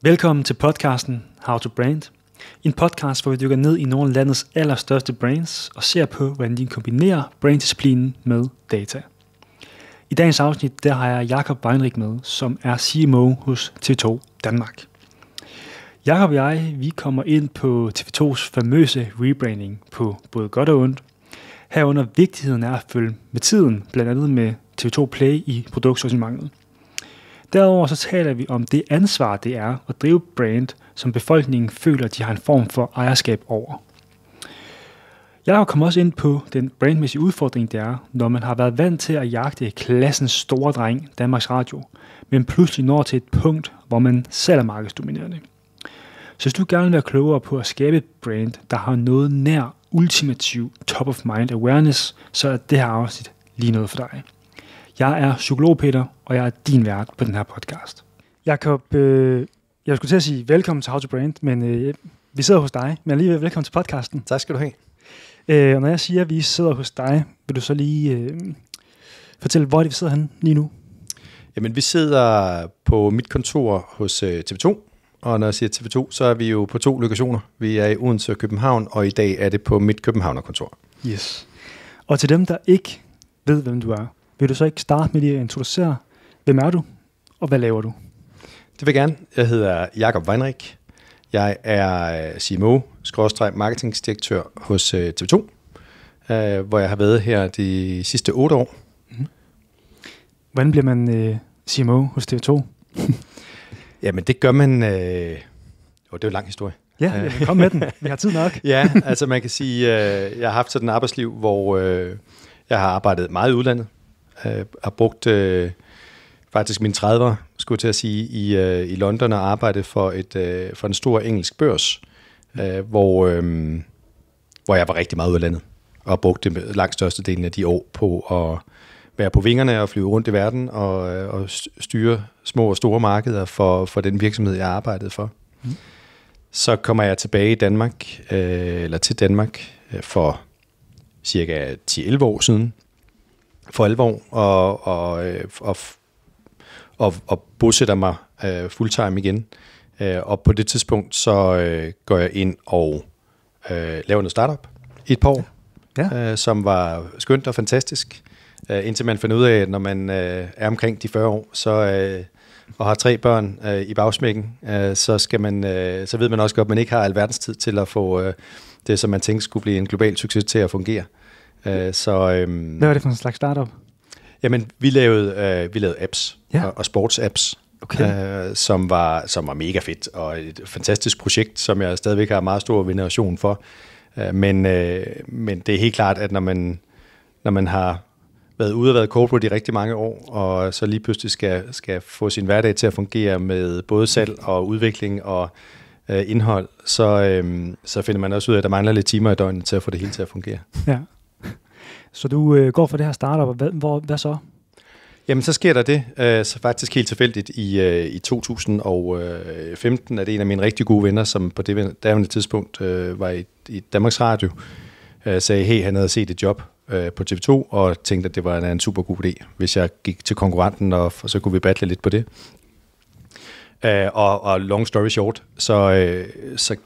Velkommen til podcasten How to Brand. En podcast, hvor vi dykker ned i nogle af landets allerstørste brands og ser på, hvordan de kombinerer branddisciplinen med data. I dagens afsnit der har jeg Jakob Weinrich med, som er CMO hos TV2 Danmark. Jakob og jeg, vi kommer ind på TV2's famøse rebranding på både godt og ondt. Herunder vigtigheden af at følge med tiden, blandt andet med TV2 Play i produktsortimentet. Derudover så taler vi om det ansvar, det er at drive brand, som befolkningen føler, de har en form for ejerskab over. Jeg kommer også ind på den brandmæssige udfordring, det er, når man har været vant til at jagte klassens store dreng, Danmarks Radio, men pludselig når til et punkt, hvor man selv er markedsdominerende. Så hvis du gerne vil være klogere på at skabe et brand, der har noget nær ultimativ top of mind awareness, så er det her afsnit lige noget for dig. Jeg er psykolog Peter, og jeg er din vært på den her podcast. Jakob, jeg skulle til at sige velkommen til How to Brand, men vi sidder hos dig. Men alligevel velkommen til podcasten. Tak skal du have. Og når jeg siger, at vi sidder hos dig, vil du så lige fortælle, hvor er det, vi sidder henne lige nu? Jamen, vi sidder på mit kontor hos TV2, og når jeg siger TV2, så er vi jo på 2 lokationer. Vi er i Odense og København, og i dag er det på mit Københavner-kontor. Yes. Og til dem, der ikke ved, hvem du er, vil du så ikke starte med lige at introducere, hvem er du, og hvad laver du? Det vil jeg gerne. Jeg hedder Jakob Weinrich. Jeg er CMO/marketingdirektør hos TV2, hvor jeg har været her de sidste 8 år. Mm-hmm. Hvordan bliver man CMO hos TV2? Jamen, det gør man... det er jo en lang historie. Ja, kom med den. Vi har tid nok. Ja, altså man kan sige, jeg har haft sådan et arbejdsliv, hvor jeg har arbejdet meget i udlandet. Har brugt faktisk mine 30'ere, skulle jeg til at sige, i London og arbejdet for en stor engelsk børs, hvor jeg var rigtig meget ude af landet og brugte langt størstedelen af de år på at være på vingerne og flyve rundt i verden og styre små og store markeder for den virksomhed, jeg arbejdede for. Mm. Så kommer jeg tilbage i Danmark, til Danmark for cirka 10-11 år siden, for alvor, og bosætter mig fulltime igen. Og på det tidspunkt, så går jeg ind og laver noget startup i et par år, som var skønt og fantastisk, indtil man finder ud af, at når man er omkring de 40 år, og har 3 børn i bagsmækken, så ved man også godt, at man ikke har alverdens tid til at få det, som man tænkte skulle blive en global succes, til at fungere. Hvad var det for en slags startup? Jamen, vi lavede apps og sportsapps, som var mega fedt, og et fantastisk projekt, som jeg stadigvæk har meget stor veneration for. Men det er helt klart, at når man har været ude og været corporate i rigtig mange år, og så lige pludselig skal få sin hverdag til at fungere med både salg og udvikling og indhold, så finder man også ud af, at der mangler lidt timer i døgnet til at få det hele til at fungere. Ja. Så du går for det her startup, og hvad så? Jamen, så sker der det. Så faktisk helt tilfældigt i 2015 er det en af mine rigtig gode venner, som på det daværende tidspunkt var i Danmarks Radio, sagde, hey, han havde set et job på TV2, og tænkte, at det var en super god idé, hvis jeg gik til konkurrenten, og så kunne vi battle lidt på det. Og long story short, så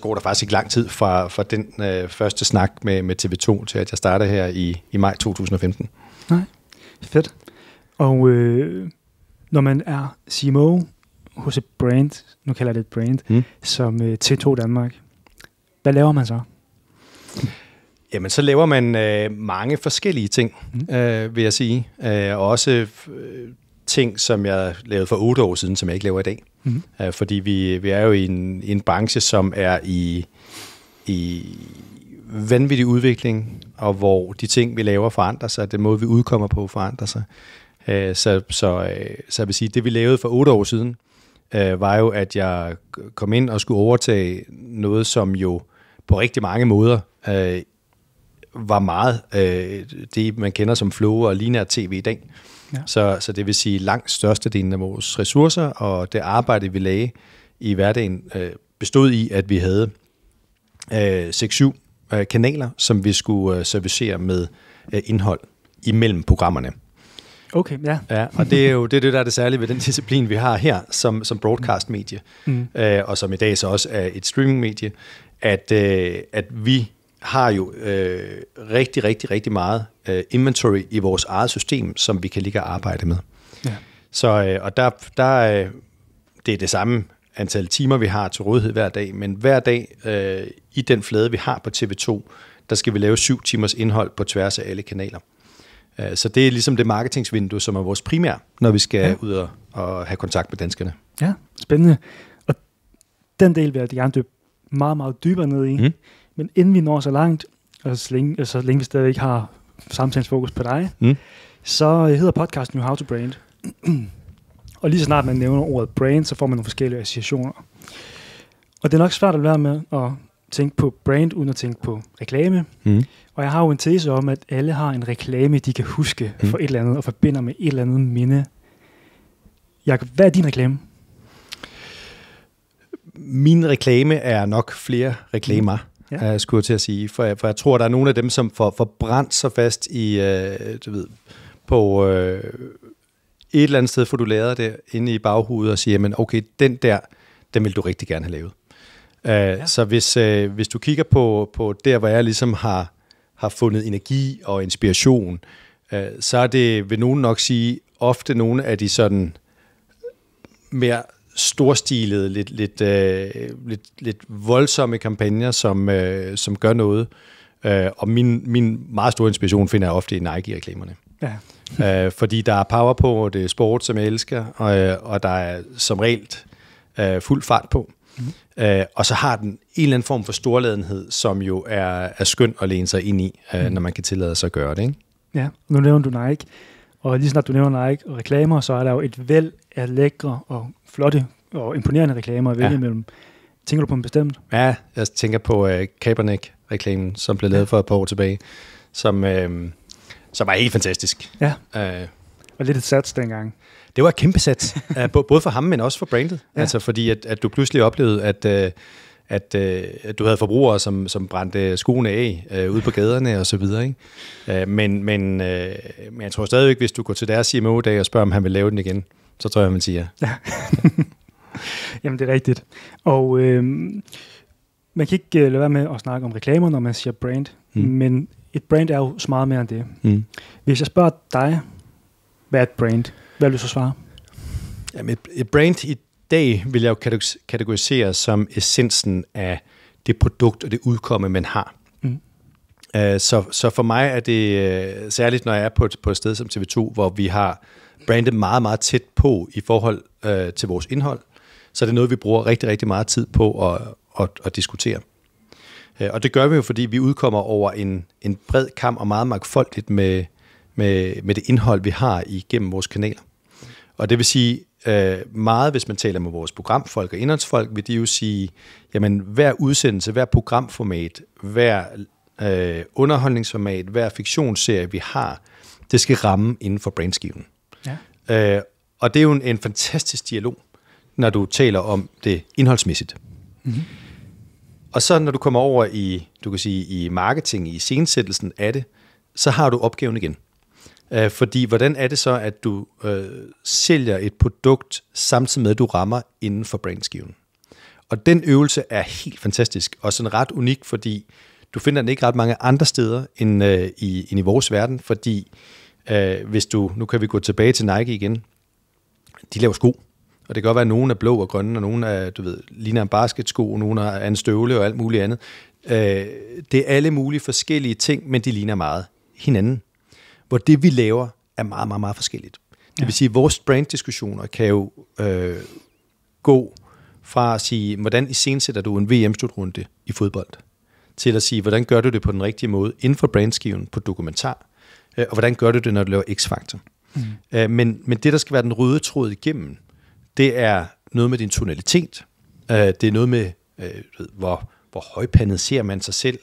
går der faktisk ikke lang tid fra den første snak med TV2 til, at jeg starter her i maj 2015. Nej, fedt. Og når man er CMO hos et brand, nu kalder jeg det et brand, som TV2 Danmark, hvad laver man så? Jamen, så laver man mange forskellige ting, vil jeg sige. Og også ting, som jeg lavede for 8 år siden, som jeg ikke laver i dag. Mm-hmm. Fordi vi er jo i en branche, som er i vanvittig udvikling, og hvor de ting, vi laver, forandrer sig, den måde, vi udkommer på, forandrer sig. Så jeg vil sige, det vi lavede for 8 år siden, var jo, at jeg kom ind og skulle overtage noget, som jo på rigtig mange måder var meget det, man kender som flow og lineær tv i dag. Ja. Så det vil sige, langt størstedelen af vores ressourcer og det arbejde, vi lagde i hverdagen, bestod i, at vi havde 6-7 kanaler, som vi skulle servicere med indhold imellem programmerne. Okay, ja. Ja, og det er jo det, der er det særlige ved den disciplin, vi har her som broadcast-medie, og som i dag så også er et streaming-medie, at vi har jo rigtig, rigtig, rigtig meget inventory i vores eget system, som vi kan ligge og arbejde med. Ja. Så og der det er det samme antal timer, vi har til rådighed hver dag, men hver dag i den flade, vi har på TV2, der skal vi lave 7 timers indhold på tværs af alle kanaler. Så det er ligesom det marketingsvindue, som er vores primær, når vi skal ud og have kontakt med danskerne. Ja, spændende. Og den del vil jeg gerne dybe meget, meget dybere ned i. Men inden vi når så langt, og så længe vi stadig ikke har samtalens fokus på dig, så hedder podcasten jo How to Brand. Og lige så snart man nævner ordet brand, så får man nogle forskellige associationer. Og det er nok svært at være med at tænke på brand, uden at tænke på reklame. Og jeg har jo en tese om, at alle har en reklame, de kan huske for et eller andet, og forbinder med et eller andet minde. Jakob, hvad er din reklame? Min reklame er nok flere reklamer, skulle jeg til at sige. For jeg tror, der er nogle af dem, som får brændt sig fast i, på et eller andet sted, for du lader det inde i baghovedet og siger, men okay, den vil du rigtig gerne have lavet. Så hvis du kigger på der, hvor jeg ligesom har fundet energi og inspiration, så er det, vil nogen nok sige, ofte nogle af de sådan mere storstilede, lidt voldsomme kampagner, som gør noget. Og min meget store inspiration finder jeg ofte i Nike-reklamerne. Ja. Fordi der er power på, og det er sport, som jeg elsker, og der er som regel fuld fart på. Og så har den en eller anden form for storladenhed, som jo er skøn at læne sig ind i, når man kan tillade sig at gøre det. Ikke? Ja, nu nævner du Nike, og lige snart du nævner Nike og reklamer, så er der jo et væld af lækre og flotte og imponerende reklamer at vælge imellem. Tænker du på en bestemt? Ja, jeg tænker på Kaepernick-reklamen, som blev lavet for et par år tilbage, som var helt fantastisk. Ja, og lidt et sats dengang. Det var et kæmpe sats, både for ham, men også for brandet. Ja. Altså fordi, at du pludselig oplevede, at du havde forbrugere, som brændte skoene af ude på gaderne og så videre. Ikke? Men jeg tror stadigvæk, hvis du går til deres CMO-dag og spørger, om han vil lave den igen, så tror jeg, man siger ja. Jamen, det er rigtigt. Og man kan ikke lade være med at snakke om reklamer, når man siger brand. Men et brand er jo så meget mere end det. Hvis jeg spørger dig, hvad er et brand? Hvad vil du så svare? Jamen, et brand i dag vil jeg jo kategorisere som essensen af det produkt og det udkomme, man har. Så for mig er det særligt, når jeg er på et sted som TV2, hvor vi har brandet meget, meget tæt på i forhold til vores indhold, så er det noget, vi bruger rigtig, rigtig meget tid på at diskutere. Og det gør vi jo, fordi vi udkommer over en bred kam og meget mangfoldigt med det indhold, vi har igennem vores kanaler. Og det vil sige meget, hvis man taler med vores programfolk og indholdsfolk, vil de jo sige, jamen hver udsendelse, hver programformat, hver underholdningsformat, hver fiktionsserie, vi har, det skal ramme inden for brandskiven. Ja. Og det er jo en fantastisk dialog, når du taler om det indholdsmæssigt. Og så når du kommer over i marketing, i iscenesættelsen af det, så har du opgaven igen. Fordi hvordan er det så, at du sælger et produkt, samtidig med, at du rammer inden for brandskiven? Og den øvelse er helt fantastisk, og sådan ret unik, fordi du finder den ikke ret mange andre steder end i vores verden, fordi hvis nu kan vi gå tilbage til Nike igen, de laver sko, og det kan godt være, at nogen er blå og grønne, og nogen er, ligner en basketsko, og nogen er en støvle og alt muligt andet. Det er alle mulige forskellige ting, men de ligner meget hinanden. Hvor det, vi laver, er meget, meget, meget forskelligt. Det vil sige, at vores branddiskussioner kan jo gå fra at sige, hvordan iscenesætter du en VM-slutrunde i fodbold, til at sige, hvordan gør du det på den rigtige måde inden for brandskiven på dokumentar, og hvordan gør du det, når du laver X-Factor. Men det, der skal være den røde tråd igennem, det er noget med din tonalitet, det er noget med, hvor højpandet ser man sig selv,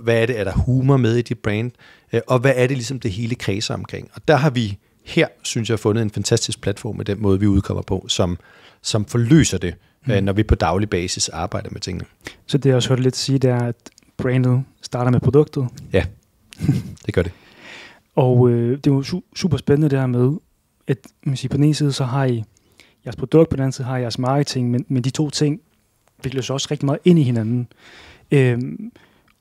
hvad er det, er der humor med i dit brand, og hvad er det ligesom det hele kredser omkring. Og der har vi her, synes jeg, fundet en fantastisk platform med den måde, vi udkommer på, som forløser det, når vi på daglig basis arbejder med tingene. Så det jeg også hørte lidt sige, det er, at brandet starter med produktet? Ja, det gør det. Og det er jo super spændende det her med, at man siger, på den ene side, så har I jeres produkt, på den anden side har I jeres marketing, men de to ting vikler sig også rigtig meget ind i hinanden.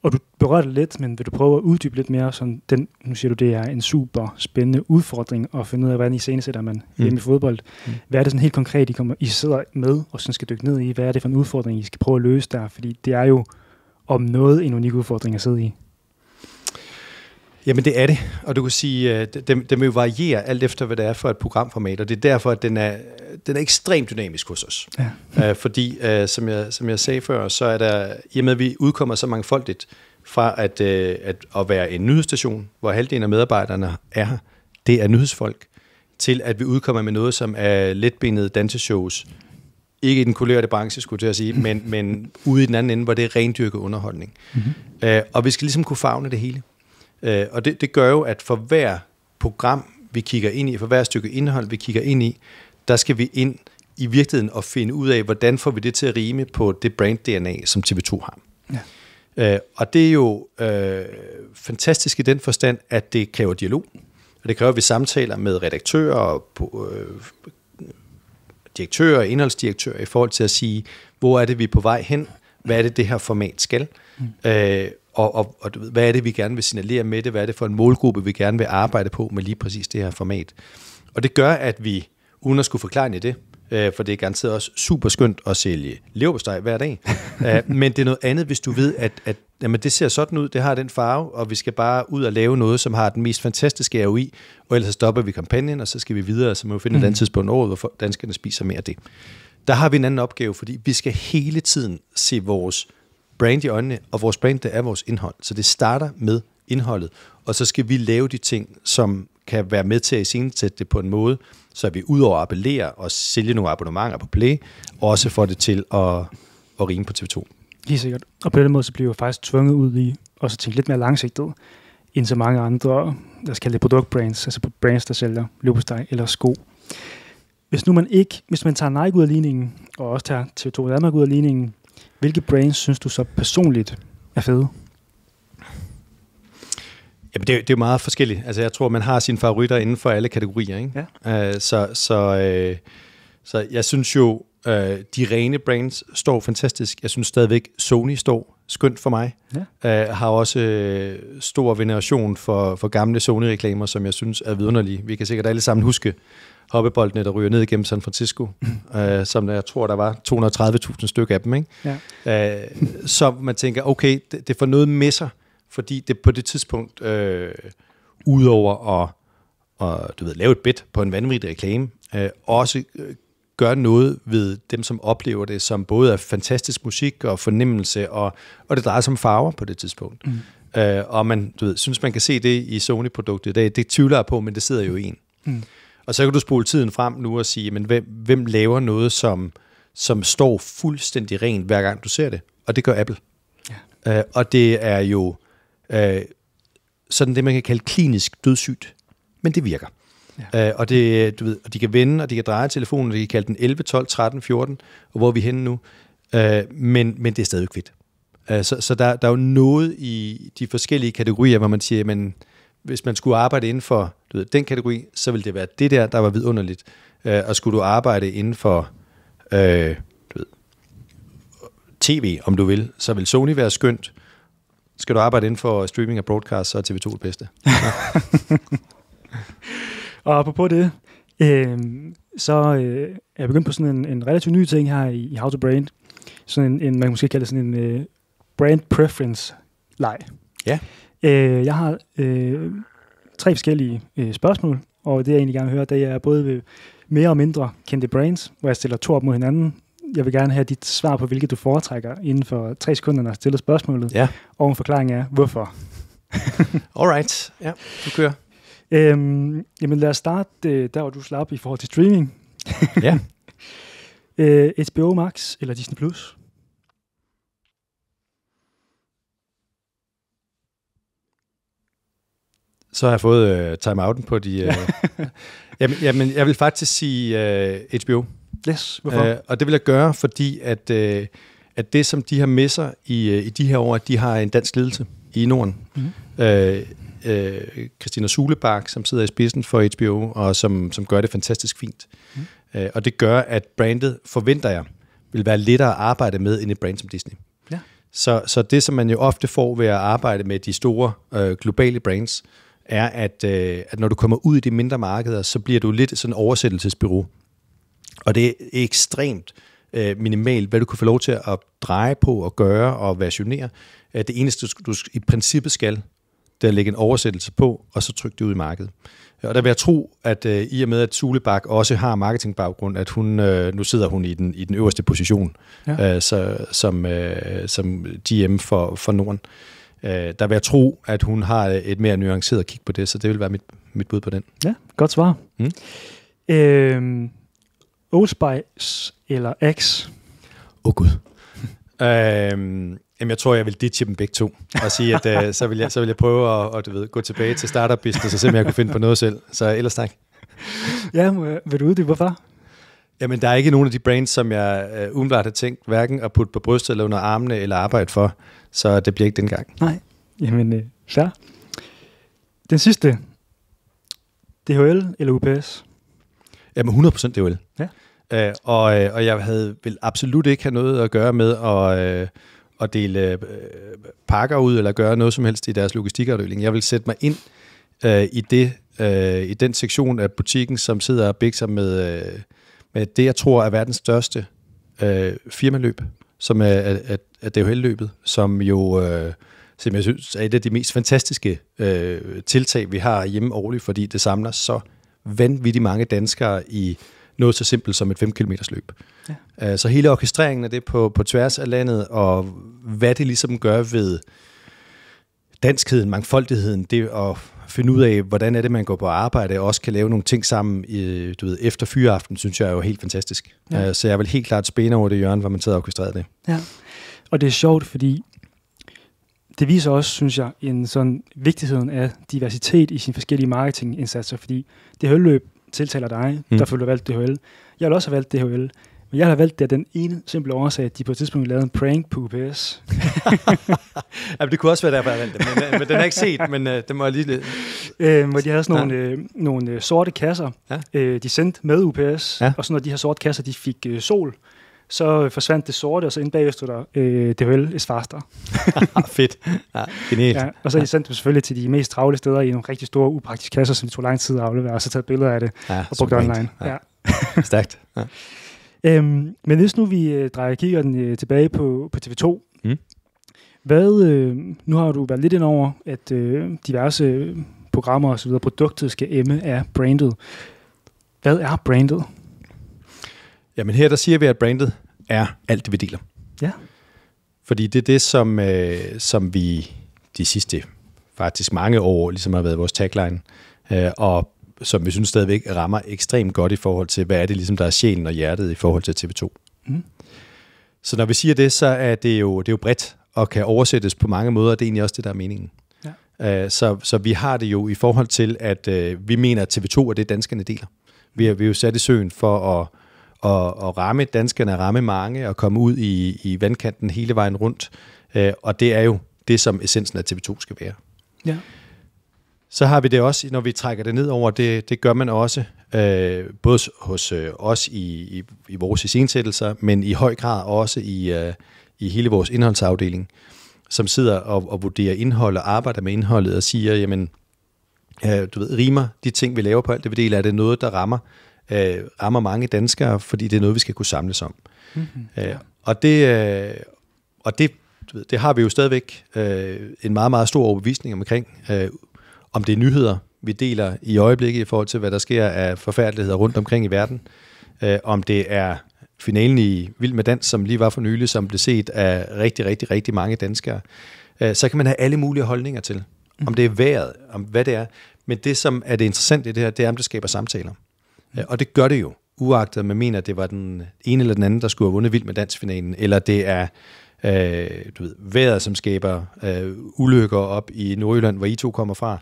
Og du berører det lidt, men vil du prøve at uddybe lidt mere sådan nu siger du, det er en super spændende udfordring at finde ud af, hvordan I iscenesætter man hjemme i fodbold. Hvad er det sådan helt konkret, I sidder med og sådan skal dykke ned i? Hvad er det for en udfordring, I skal prøve at løse der? Fordi det er jo om noget en unik udfordring at sidde i. Jamen det er det, og du kan sige, den vil jo variere alt efter, hvad det er for et programformat, og det er derfor, at den er ekstremt dynamisk hos os. Ja. Fordi, som jeg sagde før, så er der, i og med at vi udkommer så mangfoldigt fra at være en nyhedsstation, hvor halvdelen af medarbejderne er her, det er nyhedsfolk, til at vi udkommer med noget, som er letbenede danseshows, ikke i den kulørte branche, skulle jeg sige, men ude i den anden ende, hvor det er rendyrket underholdning. Og vi skal ligesom kunne favne det hele. Og det gør jo, at for hver program, vi kigger ind i, for hver stykke indhold, vi kigger ind i, der skal vi ind i virkeligheden og finde ud af, hvordan får vi det til at rime på det brand-DNA, som TV2 har. Ja. Og det er jo fantastisk i den forstand, at det kræver dialog, og det kræver, at vi samtaler med redaktører og direktører og indholdsdirektører i forhold til at sige, hvor er det, vi er på vej hen, hvad er det her format skal, og hvad er det, vi gerne vil signalere med det, hvad er det for en målgruppe, vi gerne vil arbejde på med lige præcis det her format. Og det gør, at vi, uden at skulle forklare det, for det er garanteret også super skønt at sælge leverpostej hver dag, men det er noget andet, hvis du ved, at jamen, det ser sådan ud, det har den farve, og vi skal bare ud og lave noget, som har den mest fantastiske ROI, og ellers stopper vi kampagnen, og så skal vi videre, og så må vi finde et andet tidspunkt året, hvor danskerne spiser mere af det. Der har vi en anden opgave, fordi vi skal hele tiden se vores brand i øjnene, og vores brand, det er vores indhold. Så det starter med indholdet, og så skal vi lave de ting, som kan være med til at iscenesætte det på en måde, så vi udover at appellere og sælge nogle abonnementer på Play, også får det til at rime på TV2. Helt sikkert. Og på den måde, så bliver jeg faktisk tvunget ud i også at tænke lidt mere langsigtet, end så mange andre, lad os kalde det produktbrands, altså brands, der sælger leverpostej eller sko. Hvis man tager Nike ud af ligningen, og også tager TV2 Danmark ud af ligningen, hvilke brands synes du så personligt er fede? Jamen, det er jo meget forskelligt. Altså, jeg tror, man har sine favoritter inden for alle kategorier, ikke? Ja. Så jeg synes jo, de rene brands står fantastisk. Jeg synes stadigvæk, Sony står skønt for mig. Ja. Har også stor veneration for gamle Sony-reklamer, som jeg synes er vidunderlige. Vi kan sikkert alle sammen huske hoppeboldene, der ryger ned igennem San Francisco, som jeg tror, der var 230.000 stykker af dem. Ikke? Ja. Så man tænker, okay, det får noget med sig, fordi det på det tidspunkt, udover at lave et bet på en vanvittig reklame, også gør noget ved dem, som oplever det, som både er fantastisk musik og fornemmelse, og det drejer sig om farver på det tidspunkt. Og man synes, man kan se det i Sony-produktet i dag. Det tvivler jeg på, men det sidder jo i en. Og så kan du spole tiden frem nu og sige, men hvem laver noget, som står fuldstændig rent, hver gang du ser det? Og det gør Apple. Ja. Og det er jo sådan det, man kan kalde klinisk dødssygt. Men det virker. Ja. Og det, og de kan vende, og de kan dreje telefonen, og de kan kalde den 11, 12, 13, 14, og hvor er vi henne nu? Men det er stadig kvidt. Så der er jo noget i de forskellige kategorier, hvor man siger, men hvis man skulle arbejde inden for den kategori, så ville det være det der var vidunderligt. Og skulle du arbejde inden for tv, om du vil, så vil Sony være skønt. Skal du arbejde inden for streaming og broadcast, så er TV2 det bedste. Og apropos det, så er jeg begyndt på sådan en relativt ny ting her i How to Brand. Sådan man kan måske kalde det sådan en brand preference-leg. Ja. Jeg har 3 forskellige spørgsmål, og det jeg egentlig gerne vil høre, det er både mere og mindre kendte brands, hvor jeg stiller 2 op mod hinanden. Jeg vil gerne have dit svar på, hvilket du foretrækker inden for 3 sekunder, når jeg stiller spørgsmålet. Ja. Og en forklaring er, hvorfor. Alright, ja, du kører. Jamen lad os starte der, hvor du slap i forhold til streaming. Ja. HBO Max eller Disney Plus? Så har jeg fået time-outen på de... jamen, jeg vil faktisk sige HBO. Yes, hvorfor? Og det vil jeg gøre, fordi at det, som de har med sig i de her år, at de har en dansk ledelse i Norden. Mm-hmm. Christina Sulebak, som sidder i spidsen for HBO, og som gør det fantastisk fint. Og det gør, at brandet, forventer jeg, vil være lettere at arbejde med end et brand som Disney. Ja. Så det, som man jo ofte får ved at arbejde med de store globale brands, er, at når du kommer ud i de mindre markeder, så bliver du lidt sådan en oversættelsesbureau. Og det er ekstremt minimalt, hvad du kan få lov til at dreje på og gøre og versionere. Det eneste, du i princippet skal, det er at lægge en oversættelse på, og så trykke det ud i markedet. Og der vil jeg tro, at i og med, at Sulebak også har marketingbaggrund, at hun nu sidder hun i den øverste position, som GM for Norden. Der vil jeg tro, at hun har et mere nuanceret kig på det, så det vil være mit bud på den. Ja, godt svar. Old Spice eller Axe? Gud. Jamen, jeg tror, jeg vil ditche dem begge to, og sige, at så vil jeg prøve at gå tilbage til startup business, og se, om jeg kunne finde på noget selv. Så ellers tak. Ja, vil du uddybe, hvorfor? Jamen, der er ikke nogen af de brands, som jeg umiddelbart har tænkt, hverken at putte på brystet eller under armene, eller arbejde for, så det bliver ikke dengang. Nej, jamen, fair. Den sidste, DHL eller UPS? Jamen, 100% DHL. Ja. Og jeg vil absolut ikke have noget at gøre med at dele pakker ud, eller gøre noget som helst i deres logistikafdeling. Jeg vil sætte mig ind i den sektion af butikken, som sidder og bækker med det, jeg tror er verdens største firmaløb, som er DHL-løbet, som jeg synes er et af de mest fantastiske tiltag, vi har hjemme årligt, fordi det samler så vanvittigt mange danskere i noget så simpelt som et 5 km løb. Ja. Så hele orkestreringen af det på tværs af landet, og hvad det ligesom gør ved danskheden, mangfoldigheden, det at finde ud af, hvordan er det, man går på arbejde, og også kan lave nogle ting sammen efter fyraften, synes jeg er jo helt fantastisk. Ja. Så jeg vil helt klart spæne over det hjørne, hvor man sidder og orkestrerer det. Ja, og det er sjovt, fordi det viser også, synes jeg, en sådan vigtigheden af diversitet i sine forskellige marketingindsatser, fordi DHL-løb tiltaler dig, der følger valgt DHL. Jeg vil også have valgt DHL, men jeg har valgt det af den ene simple årsag, at de på et tidspunkt lavede en prank på UPS. Jamen, det kunne også være derfor, jeg valgte det, men den har jeg ikke set, men det må jeg lige... hvor de havde sådan nogle sorte kasser, de sendte med UPS, og så når de her sorte kasser, de fik sol, så forsvandt det sorte, og så inde bagved stod der DHL is faster. Fedt. Ja, genialt. Ja, og så de sendte dem selvfølgelig til de mest travle steder i nogle rigtig store upraktiske kasser, som det tog lang tid at aflevere, og så taget billeder af det og brugt online. Ja. Stærkt. Ja. Men hvis nu vi drejer kigger tilbage på TV2, nu har du været lidt ind over, at diverse programmer og så videre, produktet skal emme af brandet. Hvad er brandet? Jamen her, der siger vi, at brandet er alt det, vi deler. Ja. Fordi det er det, som vi de sidste faktisk mange år ligesom har været vores tagline, og som vi synes stadigvæk rammer ekstremt godt i forhold til, hvad er det ligesom, der er sjælen og hjertet i forhold til TV2. Så når vi siger det, så er det jo bredt og kan oversættes på mange måder, og det er egentlig også det, der er meningen. Ja. Så vi har det jo i forhold til, at vi mener, at TV2 er det, danskerne deler. Vi er jo sat i søen for at ramme danskerne, at ramme mange, og komme ud i vandkanten hele vejen rundt. Og det er jo det, som essensen af TV2 skal være. Ja. Så har vi det også, når vi trækker det ned over, det gør man også, både hos os i vores iscenesættelser, men i høj grad også i hele vores indholdsafdeling, som sidder og vurderer indhold og arbejder med indholdet og siger, jamen, rimer de ting, vi laver på alt det, vi deler, er det noget, der rammer mange danskere, fordi det er noget, vi skal kunne samles om. Og det har vi jo stadigvæk en meget, meget stor overbevisning omkring, om det er nyheder, vi deler i øjeblikket i forhold til, hvad der sker af forfærdeligheder rundt omkring i verden, om det er finalen i Vild med Dans, som lige var for nylig, som blev set af rigtig, rigtig, rigtig mange danskere, så kan man have alle mulige holdninger til, om det er vejret, om hvad det er. Men det, som er det interessante i det her, det er, om det skaber samtaler. Og det gør det jo, uagtet at man mener, at det var den ene eller den anden, der skulle have vundet Vild med Dans-finalen, eller det er vejret, som skaber ulykker op i Nordjylland, hvor I to kommer fra,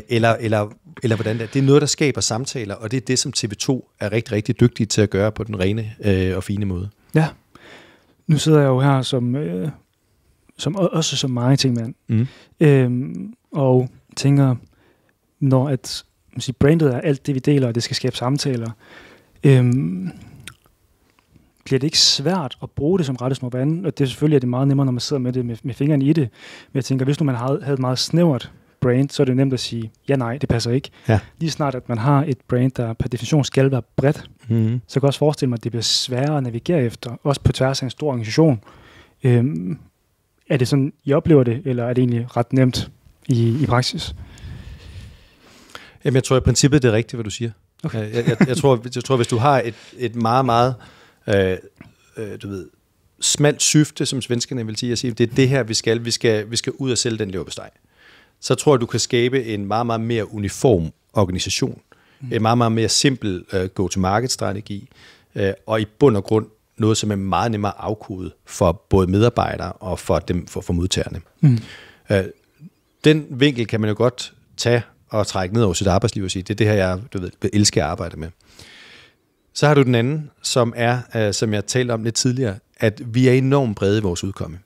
eller hvordan det er. Det er noget, der skaber samtaler, og det er det, som TV2 er rigtig, rigtig dygtige til at gøre på den rene og fine måde. Ja. Nu sidder jeg jo her som marketingmand, og tænker, når at brandet er alt det, vi deler, og det skal skabe samtaler, bliver det ikke svært at bruge det som rettesnor på anden? Og det er selvfølgelig det meget nemmere, når man sidder med det med fingrene i det. Men jeg tænker, hvis nu man havde et meget snævert brand, så er det nemt at sige, ja, nej, det passer ikke. Ja. Lige snart, at man har et brand, der per definition skal være bredt, så kan jeg også forestille mig, at det bliver sværere at navigere efter, også på tværs af en stor organisation. Er det sådan, I oplever det, eller er det egentlig ret nemt i praksis? Jamen, jeg tror i princippet, det er rigtigt, hvad du siger. Okay. Jeg tror, hvis du har et meget, meget smalt syfte, som svenskerne vil sige, at sige, det er det her, vi skal ud og sælge den leverpostej. Så tror jeg, du kan skabe en meget, meget mere uniform organisation. En meget, meget mere simpel go-to-market-strategi. Og i bund og grund noget, som er meget nemmere afkodet for både medarbejdere og for modtagerne. Den vinkel kan man jo godt tage og trække ned over sit arbejdsliv og sige, det er det her, jeg elsker at arbejde med. Så har du den anden, som er, som jeg talte om lidt tidligere, at vi er enormt brede i vores udkomme.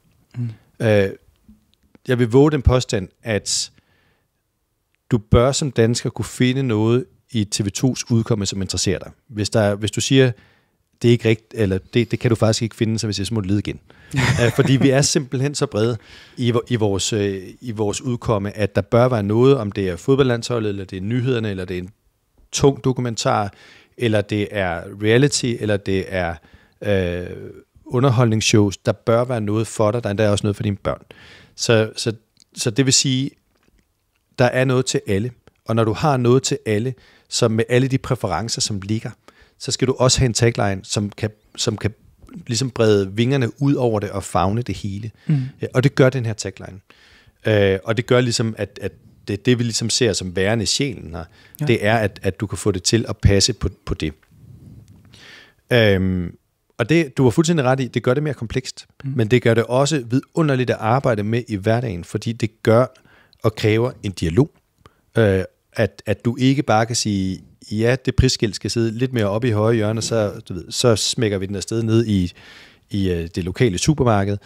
Jeg vil våge den påstand, at du bør som dansker kunne finde noget i TV2's udkomme, som interesserer dig. Hvis du siger, det er ikke rigtigt, eller det kan du faktisk ikke finde, så hvis jeg smutter lidt igen. Fordi vi er simpelthen så brede i vores udkomme, at der bør være noget, om det er fodboldlandsholdet, eller det er nyhederne, eller det er en tung dokumentar, eller det er reality, eller det er underholdningsshows. Der bør være noget for dig, der er endda også noget for dine børn. Så det vil sige, der er noget til alle. Og når du har noget til alle, så med alle de præferencer, som ligger, så skal du også have en tagline, som kan ligesom brede vingerne ud over det og favne det hele. Og det gør den her tagline. Og det gør ligesom, at det vi ligesom ser som værende sjælen her, det er, at du kan få det til at passe på det. Og det, du har fuldstændig ret i, det gør det mere komplekst, men det gør det også vidunderligt at arbejde med i hverdagen, fordi det gør og kræver en dialog. At du ikke bare kan sige, ja, det prisskilt skal sidde lidt mere oppe i højre hjørne, så smækker vi den afsted ned i det lokale supermarked.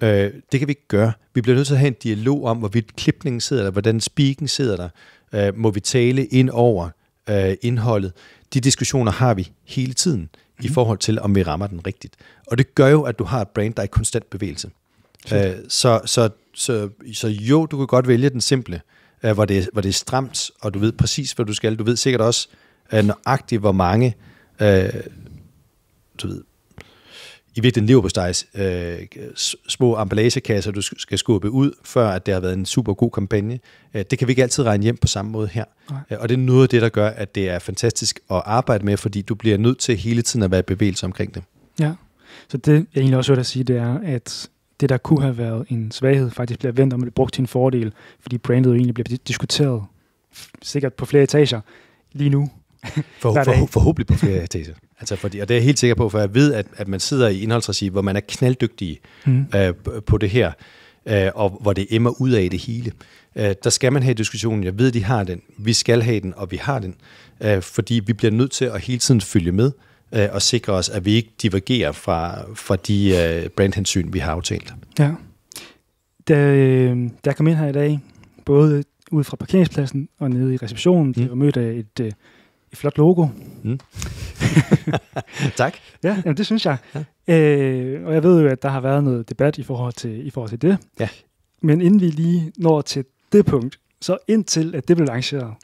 Det kan vi ikke gøre. Vi bliver nødt til at have en dialog om, hvorvidt klipningen sidder der, hvordan speaking sidder der. Må vi tale ind over indholdet? De diskussioner har vi hele tiden i forhold til, om vi rammer den rigtigt. Og det gør jo, at du har et brand, der er i konstant bevægelse. Så jo, du kan godt vælge den simple, hvor det er stramt, og du ved præcis, hvad du skal. Du ved sikkert også nøjagtigt, hvor mange i virkeligheden leverpostejs små emballagekasser, du skal skubbe ud, før at det har været en super god kampagne. Det kan vi ikke altid regne hjem på samme måde her. Nej. Og det er noget af det, der gør, at det er fantastisk at arbejde med, fordi du bliver nødt til hele tiden at være i bevægelse omkring det. Ja, så det jeg egentlig også hørte at sige, det er, at det, der kunne have været en svaghed, faktisk bliver vendt om at blive brugt til en fordel, fordi brandet jo egentlig bliver diskuteret sikkert på flere etager lige nu. Forhåbentlig på flere etager. Altså og det er jeg helt sikker på, for jeg ved, at man sidder i indholdsregi, hvor man er knalddygtig på det her, og hvor det emmer ud af det hele. Der skal man have diskussionen. Jeg ved, de har den. Vi skal have den, og vi har den. Fordi vi bliver nødt til at hele tiden følge med, og sikre os, at vi ikke divergerer fra de brandhensyn, vi har aftalt. Ja. Da jeg kom ind her i dag, både ude fra parkeringspladsen og nede i receptionen, blev jeg mødt af et flot logo. Tak. Ja, jamen, det synes jeg. Ja. Og jeg ved jo, at der har været noget debat i forhold til det. Ja. Men inden vi lige når til det punkt, så indtil at det blev lanceret,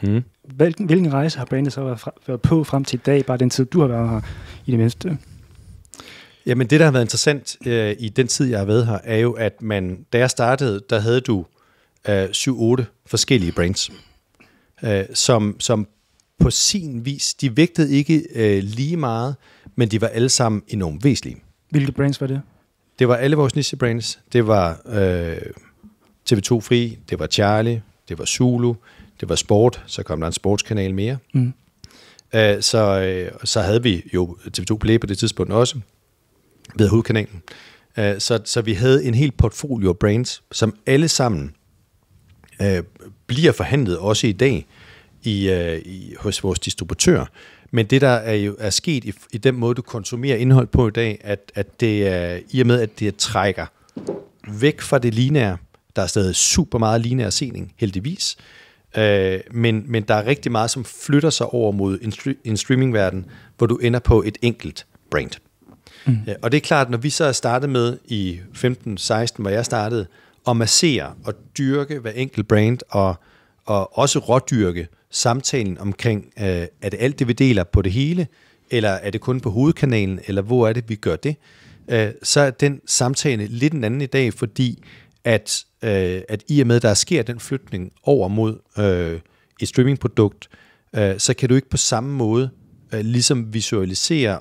hvilken rejse har brandet så været på frem til i dag, bare den tid, du har været her i det mindste? Jamen det, der har været interessant i den tid, jeg har været her, er jo, at da jeg startede, der havde du 7-8 forskellige brands, som på sin vis, de vægtede ikke lige meget, men de var alle sammen enormt væsentlige. Hvilke brands var det? Det var alle vores niche-brands. Det var TV2 Fri, det var Charlie, det var Zulu, det var Sport, så kom der en sportskanal mere. Så havde vi jo TV2 Play på det tidspunkt også, ved hovedkanalen. Så vi havde en hel portfolio af brands, som alle sammen bliver forhandlet også i dag hos vores distributør. Men det, der er sket i den måde, du konsumerer indhold på i dag, at det er, i og med, at det trækker væk fra det lineære, der er stadig super meget lineær sening, heldigvis, men der er rigtig meget, som flytter sig over mod en streamingverden, hvor du ender på et enkelt brand. Og det er klart, når vi så er startet med i 15-16, hvor jeg startede, at massere og dyrke hver enkelt brand, og også rådyrke samtalen omkring, er det alt det, vi deler på det hele, eller er det kun på hovedkanalen, eller hvor er det, vi gør det, så er den samtale lidt en anden i dag, fordi at i og med, der sker den flytning over mod et streamingprodukt, så kan du ikke på samme måde ligesom visualisere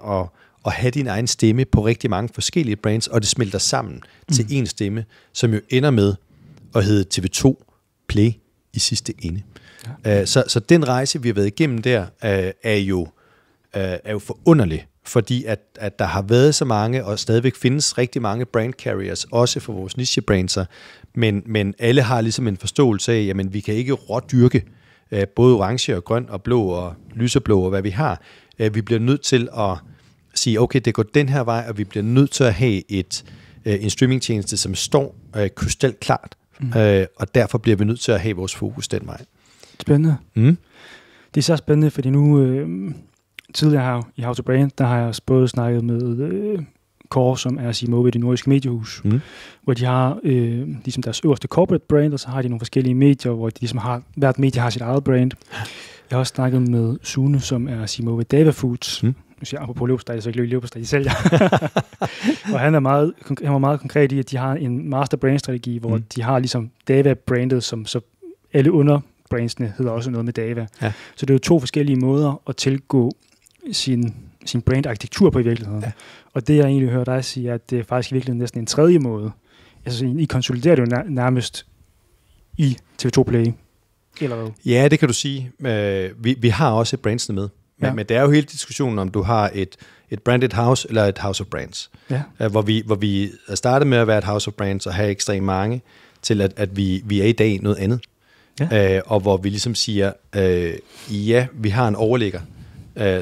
og have din egen stemme på rigtig mange forskellige brands, og det smelter sammen til én stemme, som jo ender med at hedde TV2 Play i sidste ende. Ja. Så den rejse, vi har været igennem der, er jo forunderlig, fordi at der har været så mange, og stadigvæk findes rigtig mange brand carriers, også for vores niche-brandser, men alle har ligesom en forståelse af, jamen vi kan ikke rådyrke både orange og grøn og blå og lyseblå og hvad vi har. Vi bliver nødt til at sige, okay, det går den her vej, og vi bliver nødt til at have en streamingtjeneste, som står krystalklart, og derfor bliver vi nødt til at have vores fokus den vej. Spændende. Det er så spændende, fordi nu tidligere her i How to Brand, der har jeg både snakket med Kåre, som er CEO ved Det Nordiske Mediehus, hvor de har ligesom deres øverste corporate brand, og så har de nogle forskellige medier, hvor de ligesom har, hvert medie har sit eget brand. Jeg har også snakket med Sune, som er CEO ved Dava Foods. Nu siger jeg, apropos leverpostej, så ikke leverpostej, de sælger. Og han var meget konkret i, at de har en master brand-strategi, hvor de har ligesom Dava-brandet, som så alle underbrandsene hedder også noget med Dava. Ja. Så det er jo to forskellige måder at tilgå sin brand-arkitektur på i virkeligheden. Ja. Og det, jeg egentlig hører dig sige, at det er faktisk i virkeligheden næsten en tredje måde. Altså, I konsoliderer det jo nærmest i TV2 Play, eller hvad? Ja, det kan du sige. Vi har også brandsene med. Men det er jo hele diskussionen, om du har et branded house eller et house of brands. Ja. Hvor vi er startet med at være et house of brands og have ekstremt mange, til at vi er i dag noget andet. Ja. Og hvor vi ligesom siger, ja, vi har en overligger,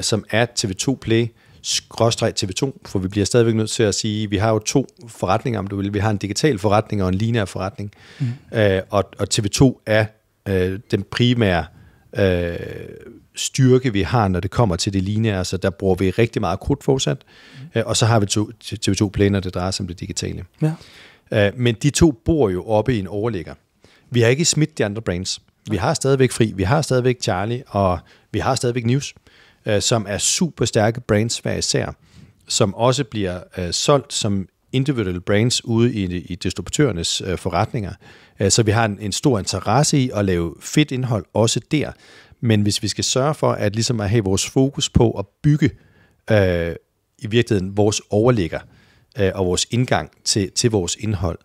som er TV2 Play /TV2, for vi bliver stadigvæk nødt til at sige, vi har jo to forretninger, om du vil. Vi har en digital forretning og en lineær forretning. Og TV2 er den primære styrke, vi har, når det kommer til det lineære, så der bruger vi rigtig meget krudt fortsat, og så har vi TV2 Play, når det drejer sig om det digitale. Ja. Men de to bor jo oppe i en overligger. Vi har ikke smidt de andre brands. Vi har stadigvæk Fri, vi har stadigvæk Charlie, og vi har stadigvæk News, som er super stærke brands hver især, som også bliver solgt som individuelle brands ude i distributørernes forretninger. Så vi har en stor interesse i at lave fedt indhold også der. Men hvis vi skal sørge for at ligesom at have vores fokus på at bygge i virkeligheden vores overligger og vores indgang til vores indhold,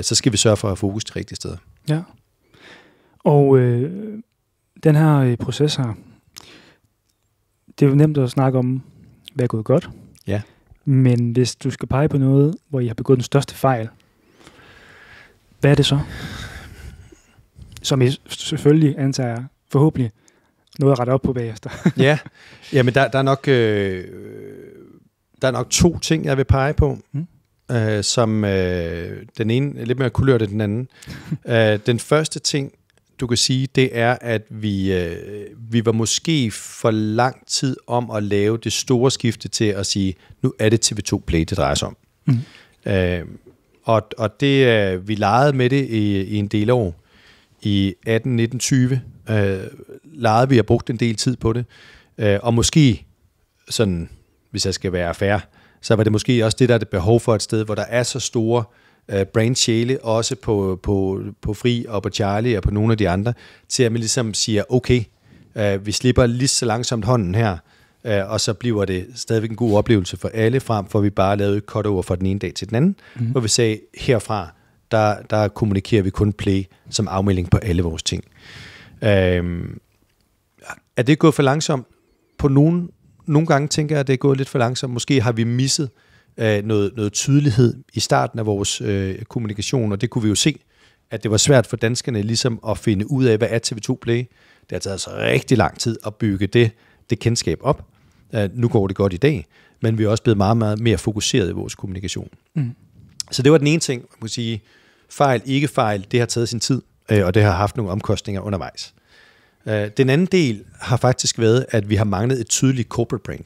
så skal vi sørge for at have fokus til rigtige steder. Ja. Og den her proces her, det er jo nemt at snakke om, hvad er gået godt. Ja. Men hvis du skal pege på noget, hvor I har begået den største fejl, hvad er det så? Som I selvfølgelig antager forhåbentlig noget at rette op på bagefter. Ja, men der er nok to ting, jeg vil pege på, som den ene er lidt mere kulørt end den anden. Den første ting, du kan sige, det er, at vi var måske for lang tid om at lave det store skifte til at sige, nu er det TV2 Play, det drejer sig om. Og det, vi legede med det i en del år. I 18, 19, 20 legede vi og brugte en del tid på det. Og måske, sådan, hvis jeg skal være fair, så var det måske også det, der er det behov for et sted, hvor der er så store brandsjæle, også på Fri og på Charlie og på nogle af de andre, til at man ligesom siger, okay, vi slipper lige så langsomt hånden her, og så bliver det stadigvæk en god oplevelse for alle, frem for at vi bare lavede et cut-over fra den ene dag til den anden, hvor vi sagde, herfra, der kommunikerer vi kun Play som afmelding på alle vores ting. Er det gået for langsomt? På nogle gange tænker jeg, at det er gået lidt for langsomt. Måske har vi misset noget tydelighed i starten af vores kommunikation, og det kunne vi jo se, at det var svært for danskerne ligesom at finde ud af, hvad er TV2 Play. Det har taget altså rigtig lang tid at bygge det kendskab op. Nu går det godt i dag, men vi er også blevet meget, meget mere fokuseret i vores kommunikation. Så det var den ene ting, man kan sige, fejl, ikke fejl, det har taget sin tid, og det har haft nogle omkostninger undervejs. Den anden del har faktisk været, at vi har manglet et tydeligt corporate brand.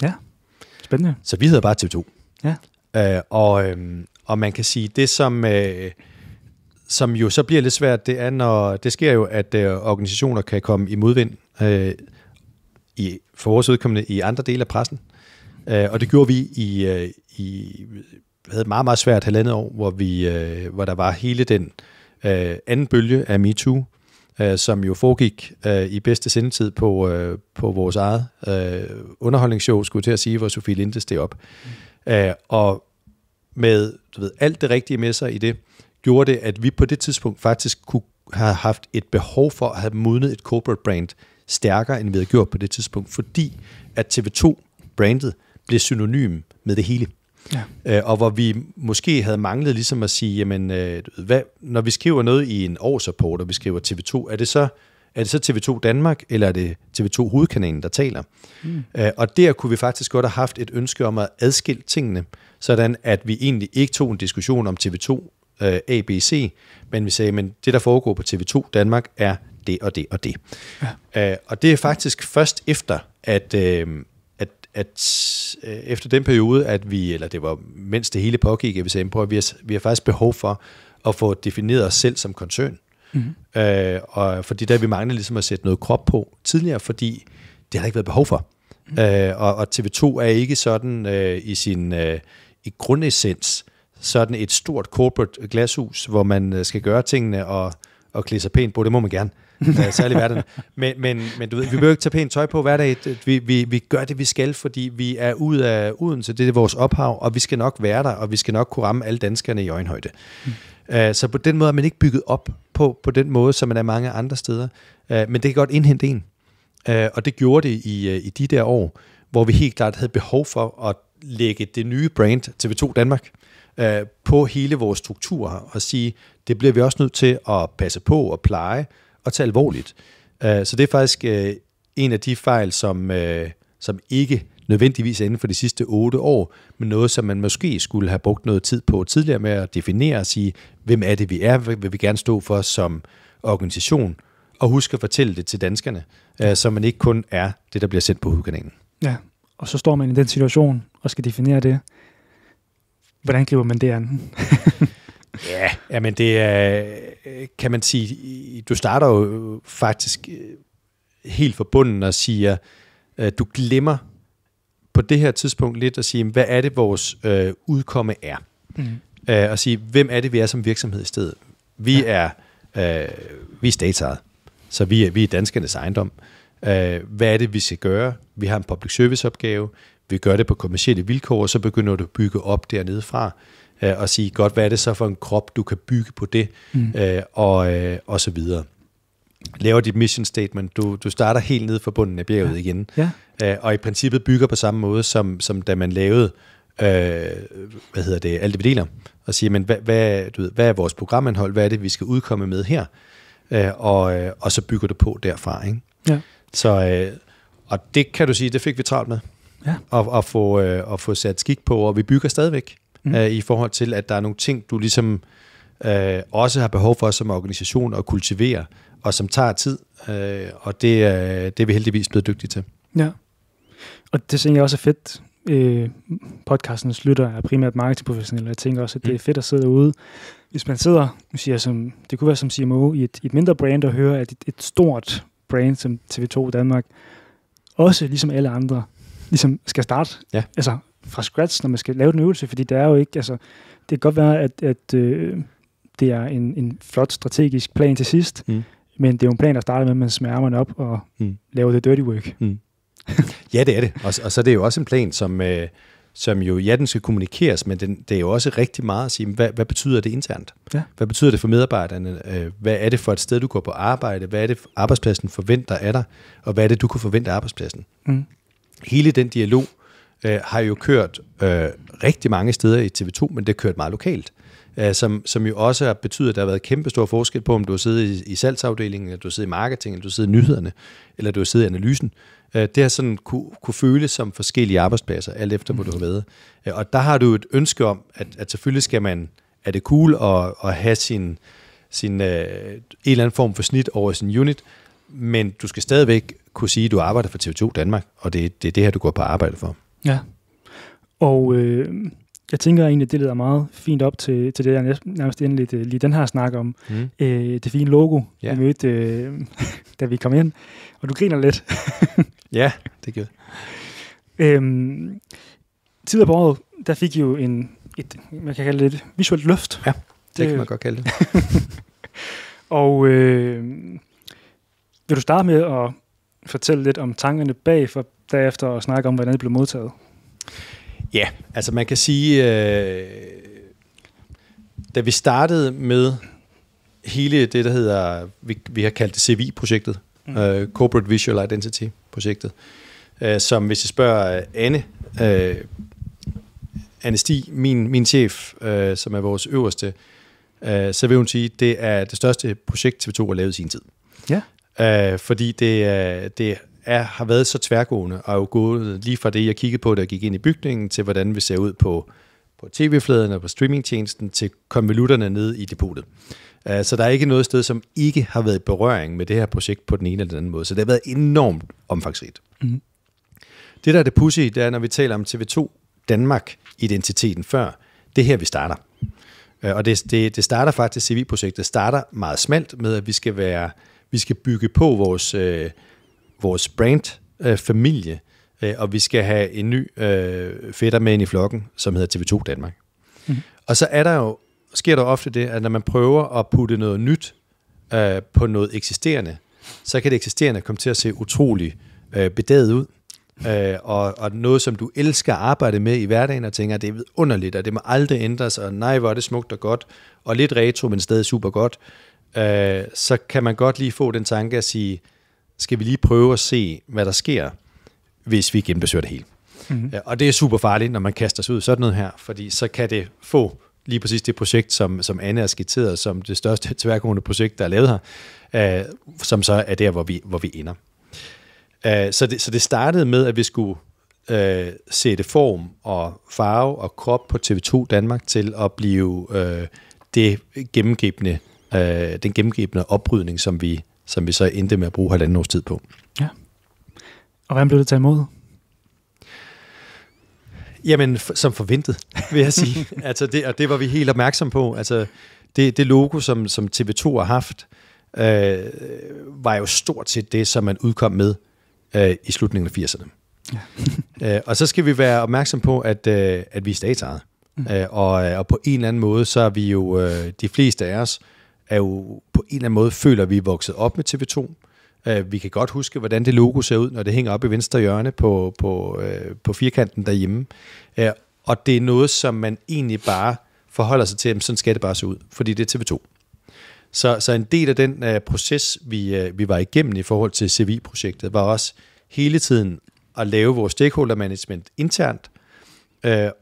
Ja, spændende. Så vi hedder bare TV2. Ja. Og man kan sige, det som jo så bliver lidt svært, det er, når det sker jo, at organisationer kan komme i modvind for vores udkommende i andre dele af pressen. Og det gjorde vi havde et meget, meget svært 1,5 år, hvor der var hele den anden bølge af MeToo, som jo foregik i bedste sendetid på vores eget underholdningsshow, skulle jeg til at sige, hvor Sofie Linde steg op. Og med alt det rigtige med sig i det, gjorde det, at vi på det tidspunkt faktisk kunne have haft et behov for at have modnet et corporate brand stærkere, end vi havde gjort på det tidspunkt, fordi at TV2-brandet blev synonym med det hele. Ja. Og hvor vi måske havde manglet ligesom at sige, jamen, når vi skriver noget i en årsrapport, og vi skriver TV2, er det så TV2 Danmark, eller er det TV2 Hovedkanalen, der taler? Og der kunne vi faktisk godt have haft et ønske om at adskille tingene, sådan at vi egentlig ikke tog en diskussion om TV2 ABC, men vi sagde, men det, der foregår på TV2 Danmark, er det og det og det. Ja. Og det er faktisk først efter, at efter den periode, eller det var mens det hele pågik, at vi sagde, at vi har faktisk behov for at få defineret os selv som koncern. Og fordi der vi mangler ligesom at sætte noget krop på tidligere, fordi det har ikke været behov for. Og TV2 er ikke sådan i sin i grundessens sådan et stort corporate glashus, hvor man skal gøre tingene og klæde sig pænt på. Det må man gerne. Særlig hverdagen. Men du ved, vi behøver ikke tage pænt tøj på hver dag. Vi gør det, vi skal, fordi vi er ud af Odense. Det er vores ophav, og vi skal nok være der, og vi skal nok kunne ramme alle danskerne i øjenhøjde. Så på den måde er man ikke bygget op på den måde, som man er mange andre steder. Men det kan godt indhente en. Og det gjorde det i de der år, hvor vi helt klart havde behov for at lægge det nye brand TV2 Danmark på hele vores struktur og sige, det bliver vi også nødt til at passe på og pleje og tage alvorligt. Så det er faktisk en af de fejl, som ikke nødvendigvis er inden for de sidste 8 år, men noget, som man måske skulle have brugt noget tid på tidligere med at definere og sige, hvem er det, vi er, hvad vil vi gerne stå for som organisation, og huske at fortælle det til danskerne, så man ikke kun er det, der bliver sendt på Hovedkanalen. Ja, og så står man i den situation og skal definere det. Hvordan griber man det an? Ja, men det er, kan man sige, du starter jo faktisk helt fra bunden og siger, du glemmer på det her tidspunkt lidt at sige, hvad er det, vores udkomme er? Og sige, hvem er det, vi er som virksomhed i stedet? Vi er statsejet, så vi er danskernes ejendom. Hvad er det, vi skal gøre? Vi har en public service opgave, vi gør det på kommercielle vilkår, og så begynder du at bygge op dernede fra, og sige, godt, hvad er det så for en krop, du kan bygge på det, og så videre. Laver dit mission statement, du starter helt nede fra bunden af bjerget igen, og i princippet bygger på samme måde, som da man lavede, alt det vi deler, og siger, men hvad er vores programindhold, hvad er det, vi skal udkomme med her, og så bygger du på derfra, ikke? Ja. Så, og det kan du sige, det fik vi travlt med, at få sat skik på, og vi bygger stadigvæk, i forhold til, at der er nogle ting, du ligesom også har behov for som organisation at kultivere, og som tager tid, og det er vi heldigvis blevet dygtige til. Ja, og det synes jeg også er fedt. Podcastens lytter er primært marketingprofessionelle, og jeg tænker også, at det er fedt at sidde derude. Hvis man sidder, det kunne være som CMO i et mindre brand, og høre, at et stort brand som TV2 Danmark, også ligesom alle andre, ligesom skal starte altså fra scratch, når man skal lave den øvelse, fordi det er jo ikke, altså, det kan godt være, at det er en flot strategisk plan til sidst, men det er jo en plan, der starter med, at man smager ærmerne op og laver det dirty work. Ja, det er det. Og så er det jo også en plan, som jo, den skal kommunikeres, men det er jo også rigtig meget at sige, hvad betyder det internt? Ja. Hvad betyder det for medarbejderne? Hvad er det for et sted, du går på arbejde? Hvad er det, arbejdspladsen forventer af dig? Og hvad er det, du kan forvente af arbejdspladsen? Hele den dialog har jo kørt rigtig mange steder i TV2, men det har kørt meget lokalt. Som jo også har betydet, at der har været kæmpe stor forskel på, om du har siddet i salgsafdelingen, eller du har siddet i marketing, eller du har siddet i nyhederne, eller du har siddet i analysen. Det har sådan kunne føles som forskellige arbejdspladser, alt efter hvor du har været. Og der har du et ønske om, at selvfølgelig er det cool at have sin en eller anden form for snit over sin unit, men du skal stadigvæk kunne sige, at du arbejder for TV2 Danmark, og det er det her, du går på arbejde for. Ja, og jeg tænker egentlig, det leder meget fint op til det, jeg nærmest endelig lige den her snak om. Det fine logo, vi mødte, da vi kom ind, og du griner lidt. Ja, det gør Tidligere på året, der fik I jo et man kan kalde det et visuelt løft. Ja, det kan man godt kalde det. Og vil du starte med at fortælle lidt om tankerne bag, for derefter at snakke om, hvordan det blev modtaget? Ja, altså man kan sige, da vi startede med hele det, der hedder, vi har kaldt det CVI-projektet, Corporate Visual Identity-projektet, som hvis jeg spørger Anne Stig, min chef, som er vores øverste, så vil hun sige, at det er det største projekt, TV2 har lavet i sin tid. Ja. Fordi det har været så tværgående, og jo gået lige fra det, jeg kiggede på, der gik ind i bygningen, til hvordan vi ser ud på tv-fladen og på streamingtjenesten, til konvolutterne nede i depotet. Så der er ikke noget sted, som ikke har været i berøring med det her projekt på den ene eller den anden måde. Så det har været enormt omfangsrigt. Mm. Det, der er det pudsige, det er, når vi taler om TV2 Danmark-identiteten før, det er her, vi starter. Og det starter faktisk, CV-projektet starter meget smalt med, at vi skal bygge på vores brand-familie, og vi skal have en ny fætter med ind i flokken, som hedder TV2 Danmark. Mm. Og så sker der ofte det, at når man prøver at putte noget nyt på noget eksisterende, så kan det eksisterende komme til at se utrolig bedaget ud. Og noget, som du elsker at arbejde med i hverdagen, og tænker, at det er vidunderligt, og det må aldrig ændres, og nej, hvor er det smukt og godt, og lidt retro, men stadig super godt, så kan man godt lige få den tanke at sige, skal vi lige prøve at se, hvad der sker, hvis vi genbesøger det hele. Mm-hmm. Og det er super farligt, når man kaster sig ud sådan noget her, fordi så kan det få lige præcis det projekt, som Anne har skitseret, som det største tværgående projekt, der er lavet her, som så er der, hvor vi ender. Så det startede med, at vi skulle sætte form og farve og krop på TV2 Danmark til at blive den gennemgribende oprydning, som vi så endte med at bruge 1,5 års tid på. Ja. Og hvordan blev det taget imod? Jamen, som forventet, vil jeg sige. Altså det var vi helt opmærksom på. Altså det logo, som TV2 har haft, var jo stort set det, som man udkom med i slutningen af 80'erne. Ja. Og så skal vi være opmærksom på, at vi er statsejet. Og på en eller anden måde, så er vi jo, de fleste af os, er jo på en eller anden måde, føler vi er vokset op med TV2. Vi kan godt huske, hvordan det logo ser ud, når det hænger op i venstre hjørne på firkanten derhjemme. Og det er noget, som man egentlig bare forholder sig til, at sådan skal det bare se ud, fordi det er TV2. Så en del af den proces, vi var igennem i forhold til CV-projektet, var også hele tiden at lave vores stakeholder management internt.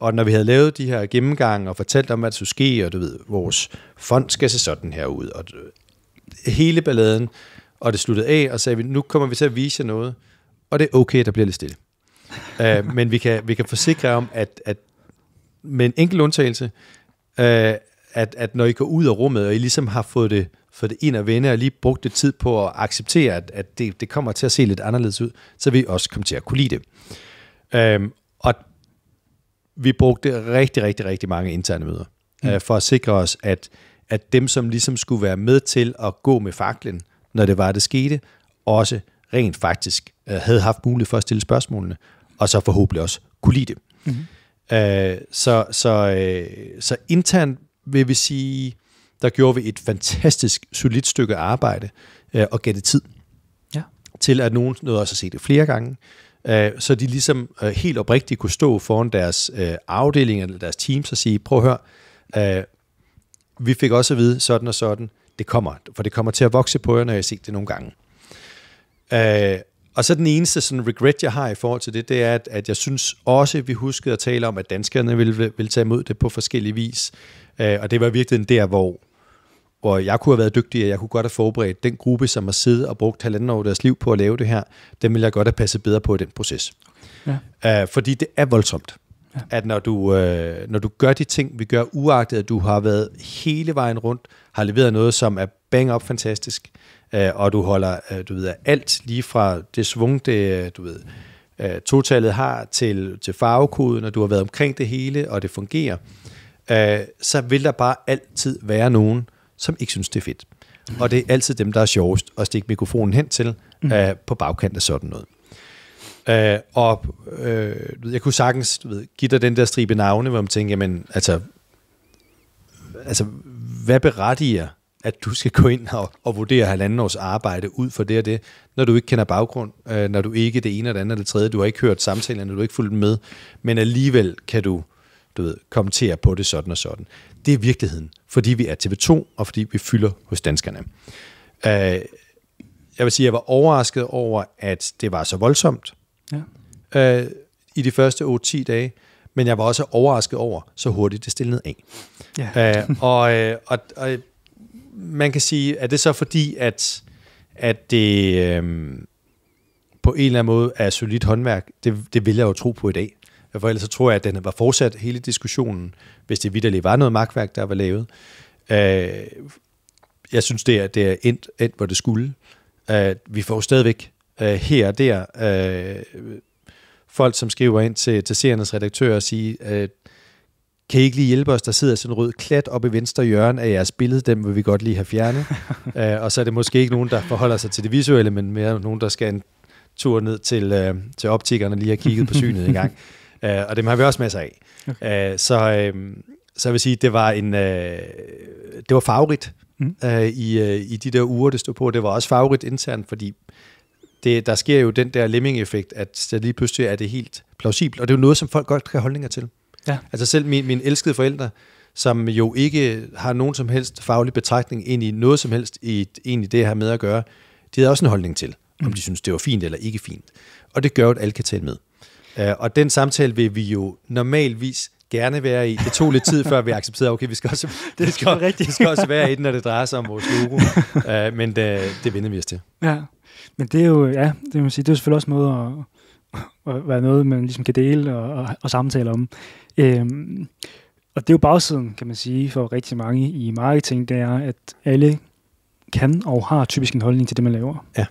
Og når vi havde lavet de her gennemgange og fortalt om, hvad der skulle ske, og du ved, vores fond skal se sådan her ud, og hele balladen, og det sluttede af, og sagde vi, nu kommer vi til at vise jer noget, og det er okay, der bliver lidt stille. Men vi kan forsikre om, at med en enkelt undtagelse, at når I går ud af rummet, og I ligesom har fået det ind at vende, og lige brugt lidt tid på at acceptere, at det kommer til at se lidt anderledes ud, så vil I også komme til at kunne lide det. Og vi brugte rigtig, rigtig, rigtig mange interne møder, for at sikre os, at dem, som ligesom skulle være med til at gå med faklen, når det skete, også rent faktisk havde haft mulighed for at stille spørgsmålene, og så forhåbentlig også kunne lide det. Mm-hmm. Så internt vil vi sige, der gjorde vi et fantastisk solidt stykke arbejde, og gav det tid til, at nogen nåede også at se det flere gange, så de ligesom helt oprigtigt kunne stå foran deres afdeling eller deres teams og sige, prøv at høre, vi fik også at vide sådan og sådan, det kommer til at vokse på jer, når jeg har set det nogle gange. Og så den eneste sådan regret, jeg har i forhold til det er, at jeg synes også, at vi huskede at tale om, at danskerne ville tage imod det på forskellige vis. Og det var virkelig der, hvor jeg kunne have været dygtig, og jeg kunne godt have forberedt den gruppe, som har siddet og brugt 1,5 år af deres liv på at lave det her, dem ville jeg godt have passet bedre på i den proces. Ja. Fordi det er voldsomt, at når du gør de ting, vi gør, uagtet at du har været hele vejen rundt, har leveret noget, som er bang up fantastisk, og du holder alt lige fra det svung, det totallet har til farvekoden, og du har været omkring det hele, og det fungerer, så vil der bare altid være nogen, som ikke synes, det er fedt. Og det er altid dem, der er sjovest at stikke mikrofonen hen til på bagkant af sådan noget. Jeg kunne sagtens give dig den der stribe navne, hvor man tænker, jamen, altså hvad berettiger, at du skal gå ind og vurdere 1,5 års arbejde ud for det og det, når du ikke kender baggrund, når du ikke det ene eller det andet eller det tredje, du har ikke hørt samtalen, når du ikke fulgt med, men alligevel kan du kommentere på det sådan og sådan. Det er virkeligheden, fordi vi er TV2, og fordi vi fylder hos danskerne. Jeg vil sige, at jeg var overrasket over, at det var så voldsomt i de første 8-10 dage, men jeg var også overrasket over, så hurtigt det stillede af. Ja. Og man kan sige, at det så fordi, at det på en eller anden måde er solidt håndværk, det vil jeg jo tro på i dag. For ellers så tror jeg, at den var fortsat hele diskussionen, hvis det vitterligt var noget magtværk, der var lavet. Jeg synes, det er endt, hvor det skulle. Vi får stadigvæk her og der folk, som skriver ind til seernes redaktør og siger, kan I ikke lige hjælpe os, der sidder sådan en rød klat oppe i venstre hjørne af jeres billede, dem vil vi godt lige have fjernet. Og så er det måske ikke nogen, der forholder sig til det visuelle, men mere nogen, der skal en tur ned til optikerne lige have kigget på synet en gang. Og dem har vi også masser af. Okay. Så jeg vil sige, det var farverigt i de der uger, det stod på. Det var også farverigt internt, fordi der sker jo den der lemming-effekt, at der lige pludselig er det helt plausibelt. Og det er jo noget, som folk godt kan have holdninger til. Ja. Altså selv mine elskede forældre, som jo ikke har nogen som helst faglig betragtning ind i noget som helst i det her med at gøre, de havde også en holdning til, om de synes, det var fint eller ikke fint. Og det gør jo, at alle kan tale med. Og den samtale vil vi jo normalvis gerne være i. Det tog lidt tid, før vi accepterede, okay, vi skal også være i den, når det drejer sig om vores logo. Men det vender vi os til. Ja, men det er jo, det må man sige, det er jo selvfølgelig også en måde at være noget, man ligesom kan dele og samtale om. Og det er jo bagsiden, kan man sige, for rigtig mange i marketing, det er, at alle kan og har typisk en holdning til det, man laver. Ja.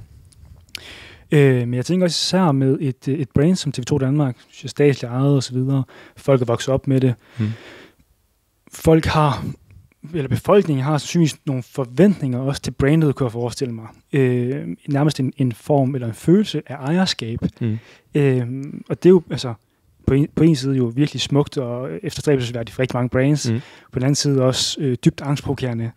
Men jeg tænker også især med et brand som TV2 Danmark, statsligt ejet og så videre. Folk er vokset op med det. Befolkningen har sandsynligvis nogle forventninger også til brandet, kunne jeg forestille mig. Nærmest en form eller en følelse af ejerskab. Og det er jo altså på en side jo virkelig smukt og efterstræbelsesværdigt for rigtig mange brands. På den anden side også dybt angstprovokerende.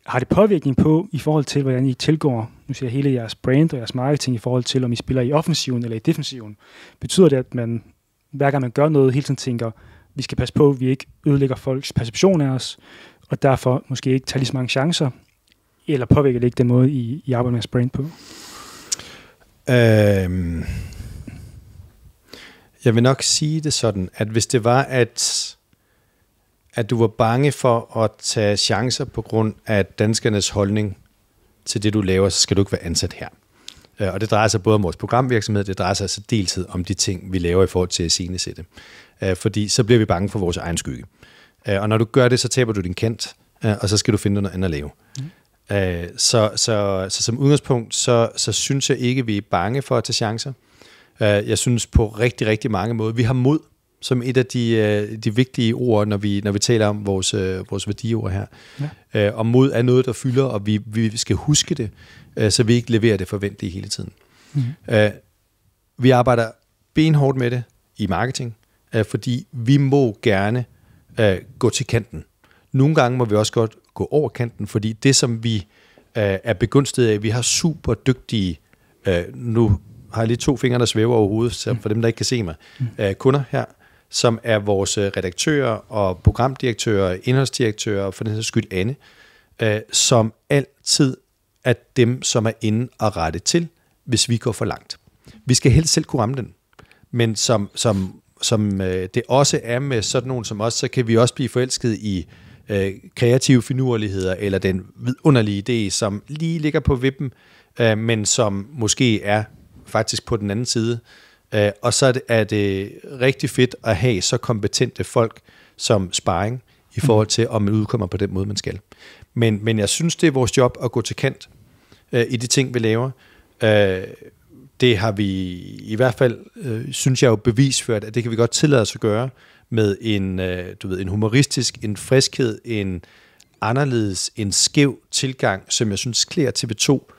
Har det påvirkning på i forhold til, hvordan I tilgår hele jeres brand og jeres marketing i forhold til, om I spiller i offensiven eller i defensiven? Betyder det, at man hver gang man gør noget, hele tiden tænker, vi skal passe på, at vi ikke ødelægger folks perception af os, og derfor måske ikke tager lige så mange chancer, eller påvirker det ikke den måde, I arbejder med jeres brand på? Jeg vil nok sige det sådan, at hvis det var, at du var bange for at tage chancer på grund af danskernes holdning til det, du laver, så skal du ikke være ansat her. Og det drejer sig både om vores programvirksomhed, det drejer sig så deltid om de ting, vi laver i forhold til at scenesætte. Fordi så bliver vi bange for vores egen skygge. Og når du gør det, så taber du din kant, og så skal du finde noget andet at lave. Så som udgangspunkt, så synes jeg ikke, vi er bange for at tage chancer. Jeg synes på rigtig, rigtig mange måder, vi har mod som et af de vigtige ord, når vi taler om vores værdiord her. Ja. Og mod er noget, der fylder, og vi skal huske det, så vi ikke leverer det forventelige hele tiden. Vi arbejder benhårdt med det i marketing, fordi vi må gerne gå til kanten. Nogle gange må vi også godt gå over kanten, fordi det, som vi er begunstiget af, vi har super dygtige, nu har jeg lige 2 fingre, der svæver over hovedet, så for dem, der ikke kan se mig, kunder her, som er vores redaktører og programdirektører, indholdsdirektører og for den sags skyld Anne, som altid er dem, som er inde og rette til, hvis vi går for langt. Vi skal helst selv kunne ramme den, men som det også er med sådan nogen som os, så kan vi også blive forelsket i kreative finurligheder, eller den vidunderlige idé, som lige ligger på vippen, men som måske er faktisk på den anden side. Og så er det rigtig fedt at have så kompetente folk som sparring i forhold til, om man udkommer på den måde, man skal. Men jeg synes, det er vores job at gå til kant i de ting, vi laver. Det har vi i hvert fald, synes jeg jo bevisført, at det kan vi godt tillade os at gøre med en humoristisk, en friskhed, en anderledes, en skæv tilgang, som jeg synes klæder TV2,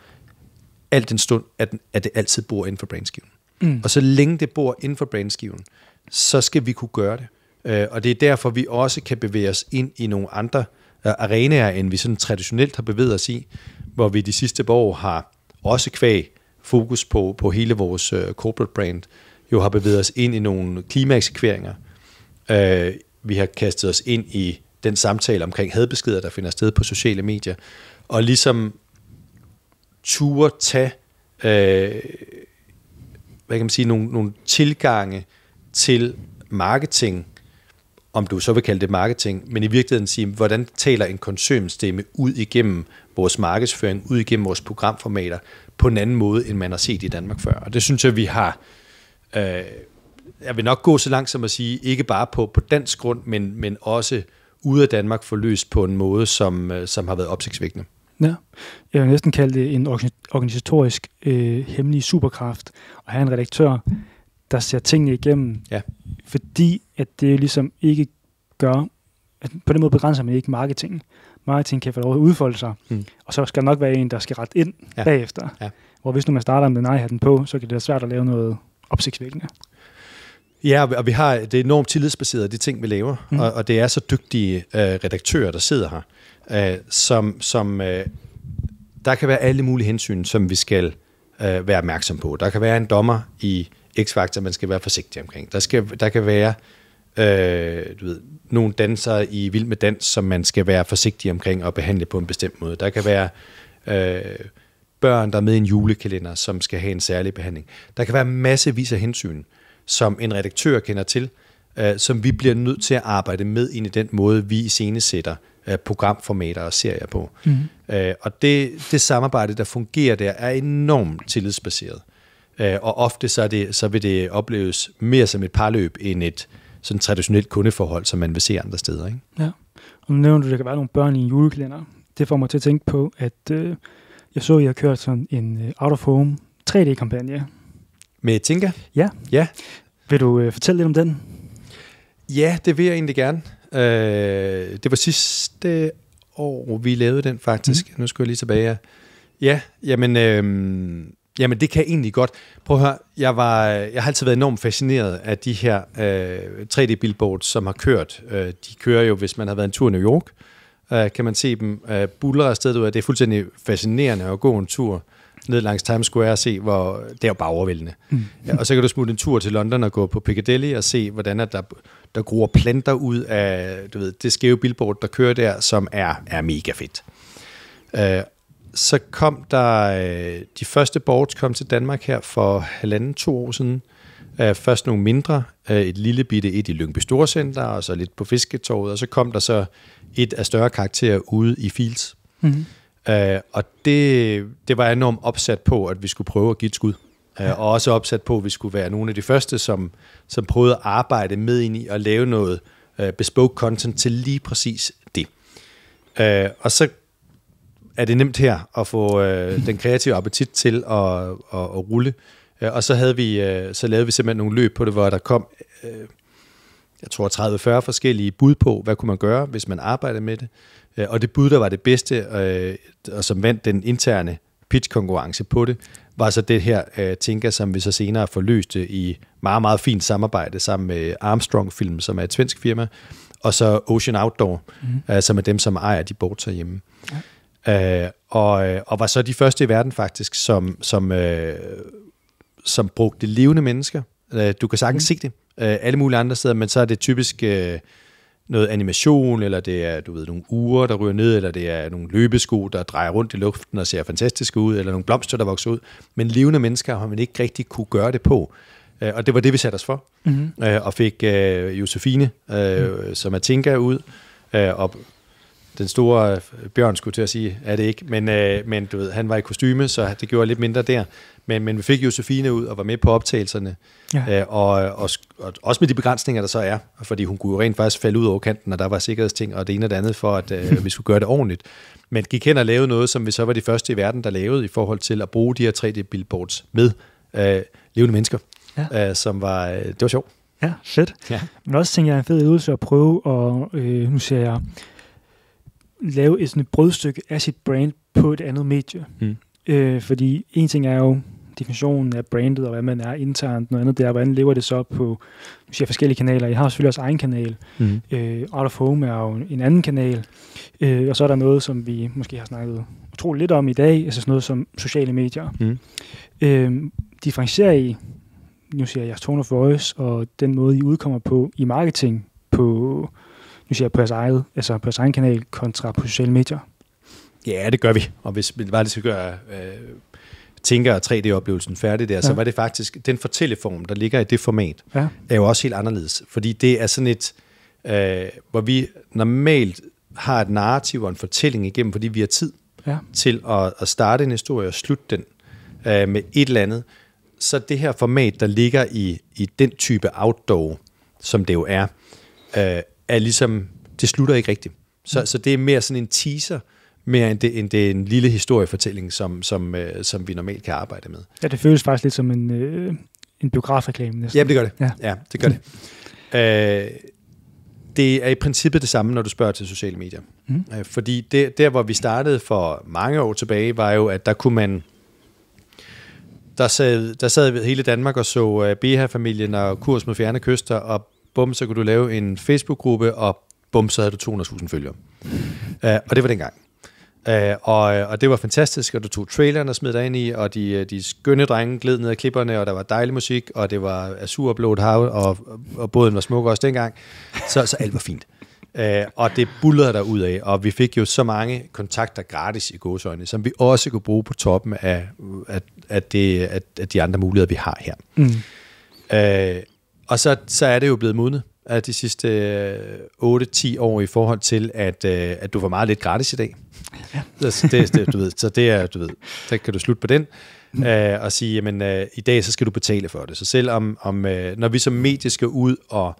alt den stund, at det altid bor inden for brandskiven. Og så længe det bor inden for brandskiven, så skal vi kunne gøre det. Og det er derfor, vi også kan bevæge os ind i nogle andre arenaer, end vi sådan traditionelt har bevæget os i, hvor vi de sidste par år har også kvæg fokus på hele vores corporate brand, jo har bevæget os ind i nogle klimaeksekveringer. Vi har kastet os ind i den samtale omkring hadbeskeder, der finder sted på sociale medier, og ligesom turde tage hvad kan man sige, nogle tilgange til marketing, om du så vil kalde det marketing, men i virkeligheden sige, hvordan taler en koncernstemme ud igennem vores markedsføring, ud igennem vores programformater, på en anden måde, end man har set i Danmark før. Og det synes jeg, vi har, jeg vil nok gå så langt som at sige, ikke bare på dansk grund, men også ude af Danmark forløst på en måde, som har været opsigtsvækkende. Ja, jeg vil næsten kalde det en organisatorisk hemmelig superkraft, at have en redaktør, der ser tingene igennem, fordi at det ligesom ikke gør, at på den måde begrænser man ikke marketing. Marketing kan få lov at udfolde sig, og så skal der nok være en, der skal rette ind bagefter. Ja. Hvor hvis nu man starter med nej-hatten på, så kan det være svært at lave noget opsigtsvækkende. Ja, og det er enormt tillidsbaseret, de ting, vi laver, og det er så dygtige redaktører, der sidder her, som der kan være alle mulige hensyn, som vi skal være opmærksom på. Der kan være en dommer i X-Factor, man skal være forsigtig omkring. Der kan være nogle dansere i Vild med Dans, som man skal være forsigtig omkring og behandle på en bestemt måde. Der kan være børn, der er med i en julekalender, som skal have en særlig behandling. Der kan være massevis af hensyn, som en redaktør kender til, som vi bliver nødt til at arbejde med ind i den måde, vi iscenesætter programformater og serier på. Og det samarbejde, der fungerer der, er enormt tillidsbaseret. Og ofte så vil det opleves mere som et parløb end et sådan traditionelt kundeforhold, som man vil se andre steder. Ikke? Ja, og nu nævner du, at der kan være nogle børn i en julekalender. Det får mig til at tænke på, at jeg så, at I har kørt sådan en out-of-home 3D-kampagne. Med Tinka? Ja. Vil du fortælle lidt om den? Ja, det vil jeg egentlig gerne. Det var sidste år, vi lavede den faktisk. Nu skal jeg lige tilbage. Ja, jamen det kan jeg egentlig godt. Prøv at høre, jeg har altid været enormt fascineret af de her 3D-billboards, som har kørt. De kører jo, hvis man har været en tur i New York, kan man se dem buller afsted ud af. Det er fuldstændig fascinerende at gå en tur ned langs Times Square og se, hvor det er jo bare overvældende. Ja, og så kan du smutte en tur til London og gå på Piccadilly og se, hvordan der gror planter ud af det skæve billboard, der kører der, som er mega fedt. Så kom der de første boards kom til Danmark her for 1,5-2 år siden. Først nogle mindre, et lille bitte et i Lyngby Storcenter, og så lidt på Fisketorvet, og så kom der så et af større karakterer ude i Fields. Og det var enormt opsat på, at vi skulle prøve at give et skud. Og også opsat på, at vi skulle være nogle af de første, som prøvede at arbejde med ind i at lave noget bespoke content til lige præcis det. Og så er det nemt her at få den kreative appetit til at rulle. Og så lavede vi simpelthen nogle løb på det, hvor der kom, jeg tror 30-40 forskellige bud på, hvad kunne man gøre, hvis man arbejdede med det. Og det bud, der var det bedste, og som vandt den interne pitch-konkurrence på det, var så det her Tinka, som vi så senere forløste i meget, meget fint samarbejde sammen med Armstrong Film, som er et svensk firma, og så Ocean Outdoor, som er dem, som ejer de boards herhjemme. Ja. Og var så de første i verden faktisk, som brugte levende mennesker. Du kan sagtens se det alle mulige andre steder, men så er det typisk noget animation, eller det er nogle ure, der ryger ned, eller det er nogle løbesko, der drejer rundt i luften og ser fantastiske ud, eller nogle blomster, der vokser ud. Men levende mennesker har man ikke rigtig kunne gøre det på. Og det var det, vi satte os for. Og fik Josefine, som er Tinka, ud. Og den store bjørn, skulle til at sige, er det ikke, men du ved, han var i kostyme, så det gjorde lidt mindre der. Men vi fik Josefine ud og var med på optagelserne, og også med de begrænsninger, der så er, fordi hun kunne jo rent faktisk falde ud over kanten, og der var sikkerhedsting og det ene og det andet for, at vi skulle gøre det ordentligt. Men gik hen og lavede noget, som vi så var de første i verden, der lavede i forhold til at bruge de her 3D-billboards med levende mennesker, som var, det var sjovt. Ja, fedt. Ja. Men også tænker jeg en fed øvelse at prøve at, nu ser jeg, lave sådan et brødstykke af sit brand på et andet medie. Fordi en ting er jo definitionen af brandet, og hvad man er internt. Noget andet, det er, hvordan lever det så på forskellige kanaler. Jeg har selvfølgelig også egen kanal. Out of Home er jo en anden kanal. Og så er der noget, som vi måske har snakket utroligt lidt om i dag, altså sådan noget som sociale medier. Differentiere i, nu siger jeg, jeres tone of voice, og den måde, I udkommer på i marketing, på, nu siger jeg, på jeres egen kanal, kontra på sociale medier. Ja, det gør vi. Og hvis vi bare lige skal gøre tænker 3D-oplevelsen færdig der, så var det faktisk, den fortælleform, der ligger i det format, er jo også helt anderledes. Fordi det er sådan et, hvor vi normalt har et narrativ og en fortælling igennem, fordi vi har tid til at starte en historie og slutte den med et eller andet. Så det her format, der ligger i den type outdoor, som det jo er ligesom, det slutter ikke rigtigt. Så det er mere sådan en teaser, mere end det er en lille historiefortælling, som vi normalt kan arbejde med. Ja, det føles faktisk lidt som en biografreklame næsten. Ja, det gør det. Ja, det gør det. Det er i princippet det samme, når du spørger til sociale medier. Fordi der, hvor vi startede for mange år tilbage, var jo, at der kunne man... Der sad hele Danmark og så BH-familien og Kurs mod fjerne kyster, og bum, så kunne du lave en Facebook-gruppe, og bum, så havde du 200.000 følgere. Og det var dengang. Og det var fantastisk, og du tog traileren og smed dig ind i, og de skønne drenge gled ned ad klipperne, og der var dejlig musik, og det var azur og blåt hav, og båden var smuk også dengang, så alt var fint. Og det buldrede der ud af, og vi fik jo så mange kontakter gratis i gåseøjne, som vi også kunne bruge på toppen af de andre muligheder, vi har her. Og så er det jo blevet modnet af de sidste 8-10 år i forhold til, at du får meget lidt gratis i dag. Så det er, du ved, så kan du slutte på den og sige, jamen i dag så skal du betale for det. Så selv når vi som medie skal ud og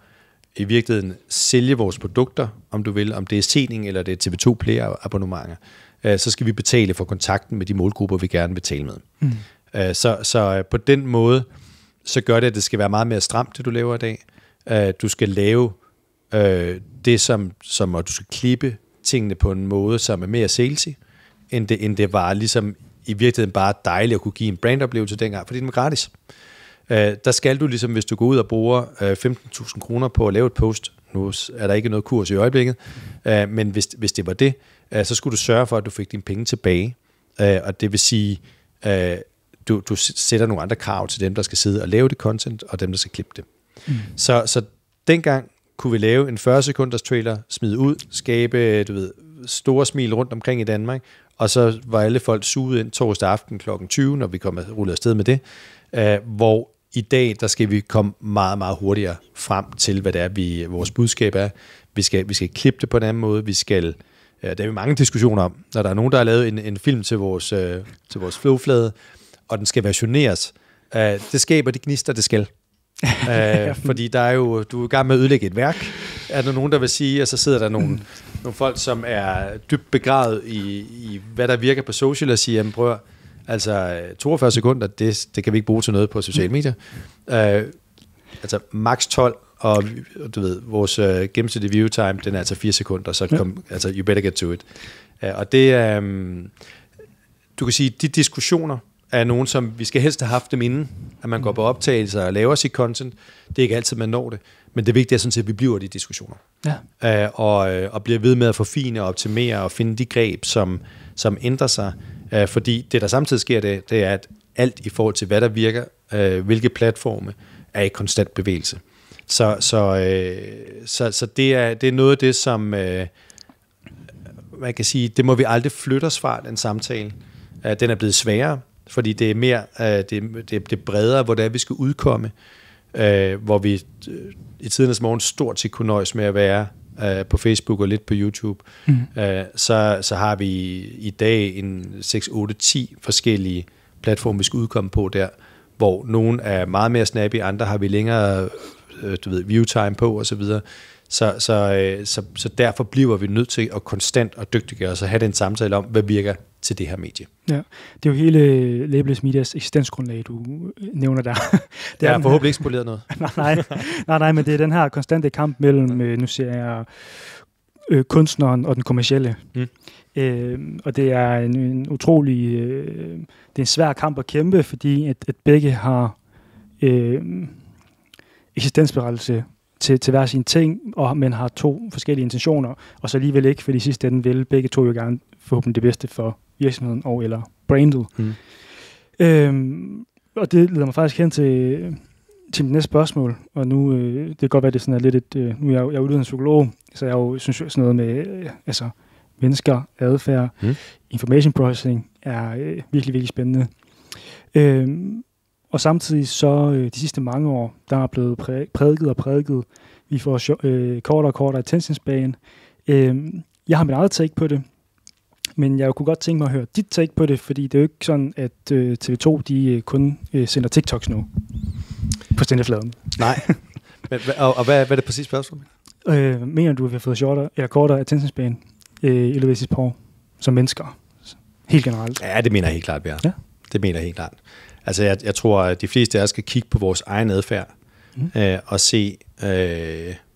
i virkeligheden sælge vores produkter, om du vil, om det er sening eller det er TV2 Play abonnementer, så skal vi betale for kontakten med de målgrupper, vi gerne vil tale med. Så på den måde, så gør det, at det skal være meget mere stramt, det du laver i dag. Du skal lave det, som og du skal klippe tingene på en måde, som er mere salesy, end det var ligesom i virkeligheden bare dejligt at kunne give en brandoplevelse dengang, fordi den var gratis. Der skal du ligesom, hvis du går ud og bruger 15.000 kroner på at lave et post, nu er der ikke noget kurs i øjeblikket, men hvis det var det, så skulle du sørge for, at du fik dine penge tilbage. Og det vil sige, du sætter nogle andre krav til dem, der skal sidde og lave det content, og dem, der skal klippe det. Så dengang kunne vi lave en 40 sekunders trailer, smide ud, skabe store smil rundt omkring i Danmark, og så var alle folk suget ind torsdag aften kl. 20, når vi kom rullet afsted med det, hvor i dag, der skal vi komme meget, meget hurtigere frem til, hvad det er, vores budskab er. Vi skal klippe det på en anden måde. Der er jo mange diskussioner om, når der er nogen, der har lavet en film til vores flowflade, og den skal versioneres. Det skaber de gnister, det skal. Fordi der er jo, du er i gang med at ødelægge et værk, er der nogen, der vil sige, og så sidder der nogle folk, som er dybt begravet i hvad der virker på social, og siger, jamen prøv, altså 42 sekunder, det kan vi ikke bruge til noget på sociale medier. Altså max 12, og du ved, vores gennemsnitlige view time, den er altså 4 sekunder, så altså you better get to it. Og det er, du kan sige, de diskussioner er nogen, som vi skal helst have haft dem inden, at man går på optagelser og laver sit content. Det er ikke altid, man når det, men det vigtige er sådan set, at vi bliver de diskussioner. Og bliver ved med at forfine og optimere og finde de greb, som ændrer sig. Fordi det, der samtidig sker, det er, at alt i forhold til, hvad der virker, hvilke platforme, er i konstant bevægelse. Så det er noget af det, som man kan sige, det må vi aldrig flytte os fra, den samtale. Den er blevet sværere, fordi det er mere det er bredere, hvor det er, vi skal udkomme, hvor vi i tidernes morgen stort set kunne nøjes med at være på Facebook og lidt på YouTube, så har vi i dag en 6, 8, 10 forskellige platforme, vi skal udkomme på der, hvor nogle er meget mere snappy, andre har vi længere view time på osv. Så derfor bliver vi nødt til at konstant og dygtiggøre os og have den samtale om, hvad virker til det her medie. Ja, det er jo hele Labelless Medias eksistensgrundlag, du nævner der. Det er forhåbentlig ikke spoleret noget. nej, men det er den her konstante kamp mellem, nu siger jeg, kunstneren og den kommercielle. Og det er en utrolig, det er en svær kamp at kæmpe, fordi at begge har eksistensberettigelse til hver sin ting, men har to forskellige intentioner, og så alligevel ikke, for i sidste ende vil begge to jo gerne forhåbentlig det bedste for virksomheden og eller brandet. Og det leder mig faktisk hen til mit næste spørgsmål, og nu, det kan godt være, det sådan er lidt et, nu er jeg jo uddannet psykolog, så jeg jo synes sådan noget med, mennesker, adfærd, information processing er virkelig, virkelig spændende. Og samtidig så de sidste mange år, der er blevet prædiket. Vi får kortere og kortere attention span. Jeg har mit eget take på det, men jeg kunne godt tænke mig at høre dit take på det, fordi det er jo ikke sådan, at TV2 de kun sender TikToks nu på stændefladen. Nej. Og hvad er det præcis spørgsmål? Mener du, at vi har fået kortere attention span i løbet af sidste par år som mennesker? Helt generelt. Ja, det mener jeg helt klart, Bjørn. Ja? Det mener jeg helt klart. Altså, jeg tror, at de fleste af os skal kigge på vores egen adfærd og se,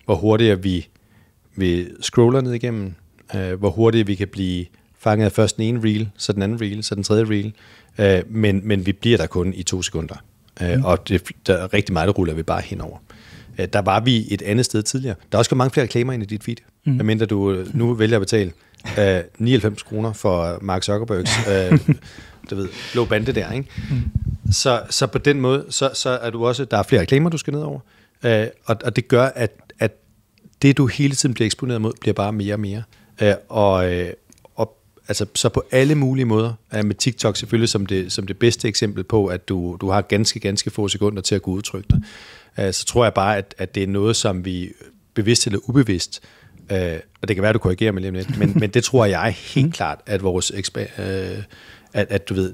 hvor hurtigt vi scroller ned igennem, hvor hurtigt vi kan blive fanget af først den ene reel, så den anden reel, så den tredje reel, men vi bliver der kun i 2 sekunder. Og der er rigtig meget, der ruller vi bare henover. Der var vi et andet sted tidligere. Der er også mange flere reklamer ind i dit feed, medmindre du nu vælger at betale 99 kroner for Mark Zuckerbergs blå bande der, ikke? Så på den måde, så er du også, der er flere reklamer, du skal ned over, og det gør, at det, du hele tiden bliver eksponeret mod, bliver bare mere og mere. Og altså, så på alle mulige måder, med TikTok selvfølgelig som det bedste eksempel på, at du har ganske få sekunder til at kunne udtrykke dig, så tror jeg bare, at det er noget, som vi bevidst eller ubevidst, og det kan være, at du korrigerer mig lige lidt, men det tror jeg helt klart, at vores at du ved,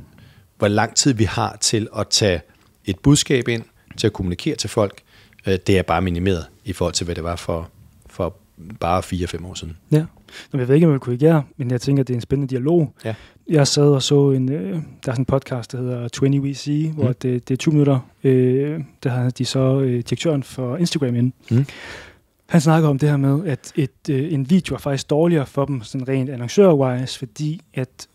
hvor lang tid vi har til at tage et budskab ind, til at kommunikere til folk, det er bare minimeret i forhold til, hvad det var for bare 4-5 år siden. Ja, jeg ved ikke, om jeg vil korrigere, men jeg tænker, at det er en spændende dialog. Ja. Jeg sad og så der er sådan en podcast, der hedder 20WC, hvor det er 20 minutter, der har de så direktøren for Instagram inde. Han snakker om det her med, at en video er faktisk dårligere for dem, sådan rent annoncør-wise, fordi at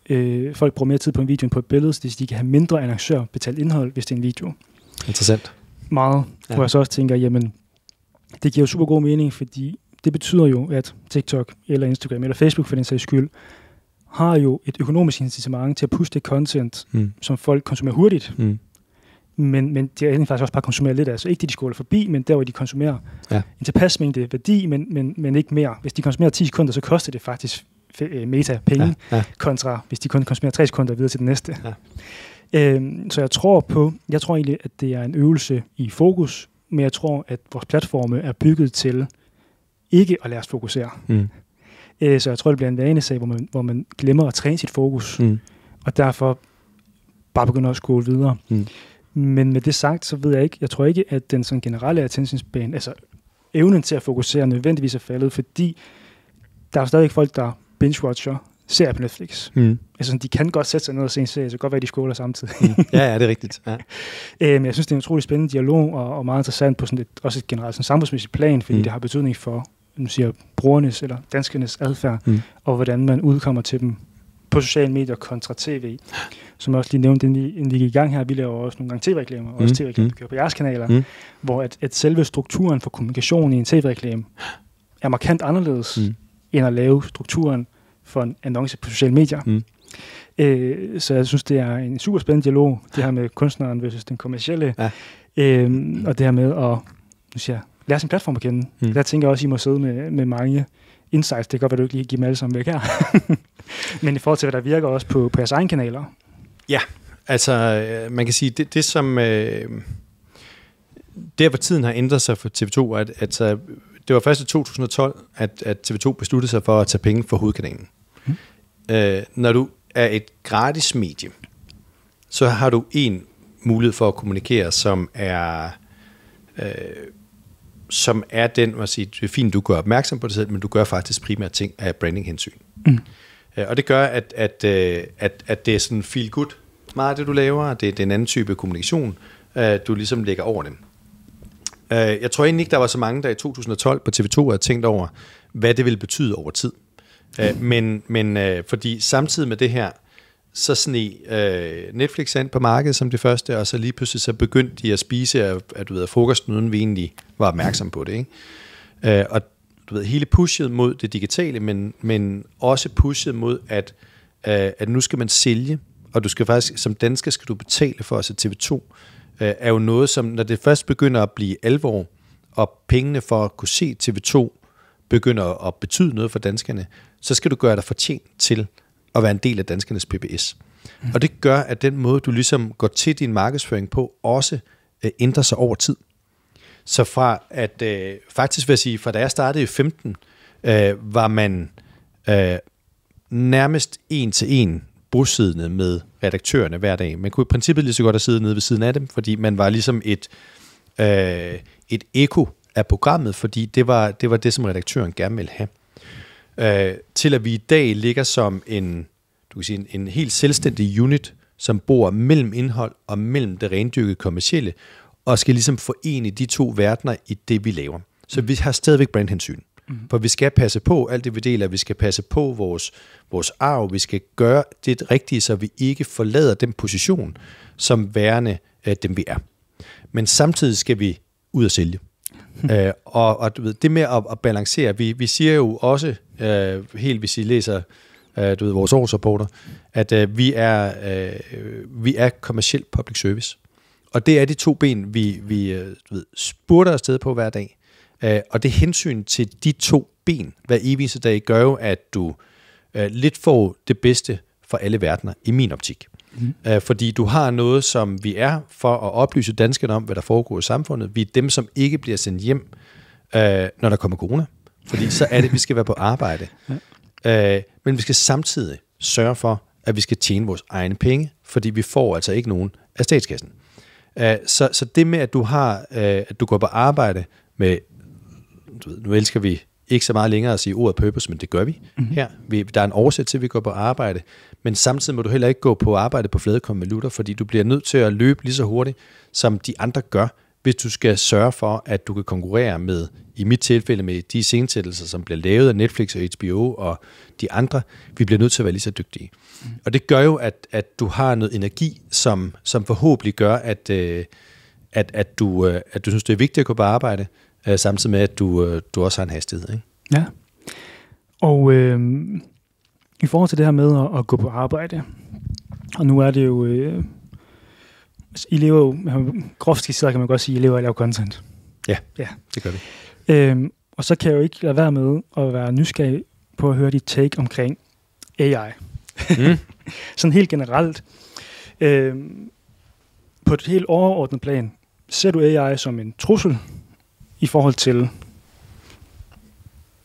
folk bruger mere tid på en video end på et billede, så de kan have mindre annoncør-betalt indhold, hvis det er en video. Interessant. Meget. Ja. Hvor jeg så også tænker, jamen, det giver jo super god mening, fordi det betyder jo, at TikTok eller Instagram eller Facebook for den sags skyld, har jo et økonomisk incitament til at pushe det content, som folk konsumerer hurtigt. Men de er faktisk også bare konsumere lidt af, så ikke det, de scroller forbi, men der, hvor de konsumerer en tilpas mængde værdi, men ikke mere. Hvis de konsumerer 10 sekunder, så koster det faktisk meta-penge, kontra hvis de kun konsumerer 3 sekunder videre til den næste. Ja. Så jeg tror egentlig, at det er en øvelse i fokus, men jeg tror, at vores platforme er bygget til ikke at lade os fokusere. Så jeg tror, det bliver en vanesag, hvor man glemmer at træne sit fokus, og derfor bare begynder at scrolle videre. Men med det sagt, så ved jeg ikke, jeg tror ikke, at den sådan generelle attention span, altså evnen til at fokusere nødvendigvis er faldet, fordi der er stadigvæk folk, der binge-watcher serier på Netflix. Altså de kan godt sætte sig ned og se en serie, så godt være, de scroller samtidig. Ja, det er rigtigt. Ja. Men jeg synes, det er en utrolig spændende dialog, og meget interessant på sådan også et generelt sådan samfundsmæssigt plan, fordi det har betydning for, nu siger brugernes eller danskernes adfærd, og hvordan man udkommer til dem på sociale medier kontra tv. Som jeg også lige nævnte, inden vi gik i gang her, vi laver også nogle gange tv-reklamer, og også tv-reklamer, vi kører på jeres kanaler, hvor at selve strukturen for kommunikation i en tv-reklame er markant anderledes, end at lave strukturen for en annonce på sociale medier. Så jeg synes, det er en super spændende dialog, det her med kunstneren versus den kommercielle, og det her med at lære sin platform at kende. Der tænker jeg også, I må sidde med mange insights. Det kan godt være, du ikke lige giver dem alle sammen væk her. Men i forhold til, hvad der virker også på jeres egen kanaler. Ja, altså man kan sige, det som der hvor tiden har ændret sig for TV2, at det var først i 2012, at TV2 besluttede sig for at tage penge for hovedkanalen. Når du er et gratis medie, så har du en mulighed for at kommunikere, som er den, man siger, det er fint, du gør opmærksom på det selv, men du gør faktisk primært ting af branding-hensyn. Og det gør, at det er sådan feel good meget det, du laver. Det er en anden type kommunikation, du ligesom lægger over dem. Jeg tror egentlig ikke, der var så mange, der i 2012 på TV2 havde tænkt over, hvad det ville betyde over tid. Men fordi samtidig med det her, så sneg Netflix ind på markedet som det første, og så lige pludselig så begyndte de at spise af frokosten, uden vi egentlig var opmærksom på det. Ikke? Og du ved, hele pushet mod det digitale, men også pushet mod, at nu skal man sælge, og du skal faktisk, som dansker skal du betale for at se TV2, er jo noget, som når det først begynder at blive alvor, og pengene for at kunne se TV2 begynder at betyde noget for danskerne, så skal du gøre dig fortjent til at være en del af danskernes PBS. Og det gør, at den måde, du ligesom går til din markedsføring på, også ændrer sig over tid. Så fra at, faktisk vil jeg sige, fra da jeg startede i 15, var man nærmest en til en bosiddende med redaktørerne hver dag. Man kunne i princippet lige så godt have siddet nede ved siden af dem, fordi man var ligesom et ekko af programmet, fordi det var det, som redaktøren gerne ville have. Til at vi i dag ligger som en helt selvstændig unit, som bor mellem indhold og mellem det rendyrkede kommercielle, og skal ligesom forene de to verdener i det, vi laver. Så vi har stadigvæk brandhensyn. For vi skal passe på alt det, vi deler. Vi skal passe på vores arv. Vi skal gøre det rigtige, så vi ikke forlader den position, som værende dem, vi er. Men samtidig skal vi ud og sælge. Og du ved, det med at balancere, vi siger jo også, helt hvis I læser du ved, vores årsrapporter, at vi er kommerciel public service. Og det er de to ben, vi spurter afsted på hver dag. Og det hensyn til de to ben hver evig dag gør jo, at du lidt får det bedste for alle verdener i min optik. Fordi du har noget, som vi er for at oplyse danskerne om, hvad der foregår i samfundet. Vi er dem, som ikke bliver sendt hjem, når der kommer corona. Fordi så er det, vi skal være på arbejde. Men vi skal samtidig sørge for, at vi skal tjene vores egne penge, fordi vi får altså ikke nogen af statskassen. Så det med, at du går på arbejde med, du ved, nu elsker vi ikke så meget længere at sige ordet purpose, men det gør vi her. Der er en oversæt til, at vi går på arbejde, men samtidig må du heller ikke gå på arbejde på flade konvolutter, fordi du bliver nødt til at løbe lige så hurtigt, som de andre gør, hvis du skal sørge for, at du kan konkurrere med, i mit tilfælde med de scenesættelser, som bliver lavet af Netflix og HBO og de andre. Vi bliver nødt til at være lige så dygtige. Og det gør jo, at du har noget energi, som forhåbentlig gør, at du synes, det er vigtigt at gå på arbejde, samtidig med, at du også har en hastighed. Ikke? Ja. Og i forhold til det her med at gå på arbejde, og nu er det jo, I lever jo, groft skitseret kan man godt sige, I lever og laver content. Ja, det gør vi. Og så kan jeg jo ikke lade være med at være nysgerrig på at høre dit take omkring AI. Sådan helt generelt. På et helt overordnet plan, ser du AI som en trussel i forhold til,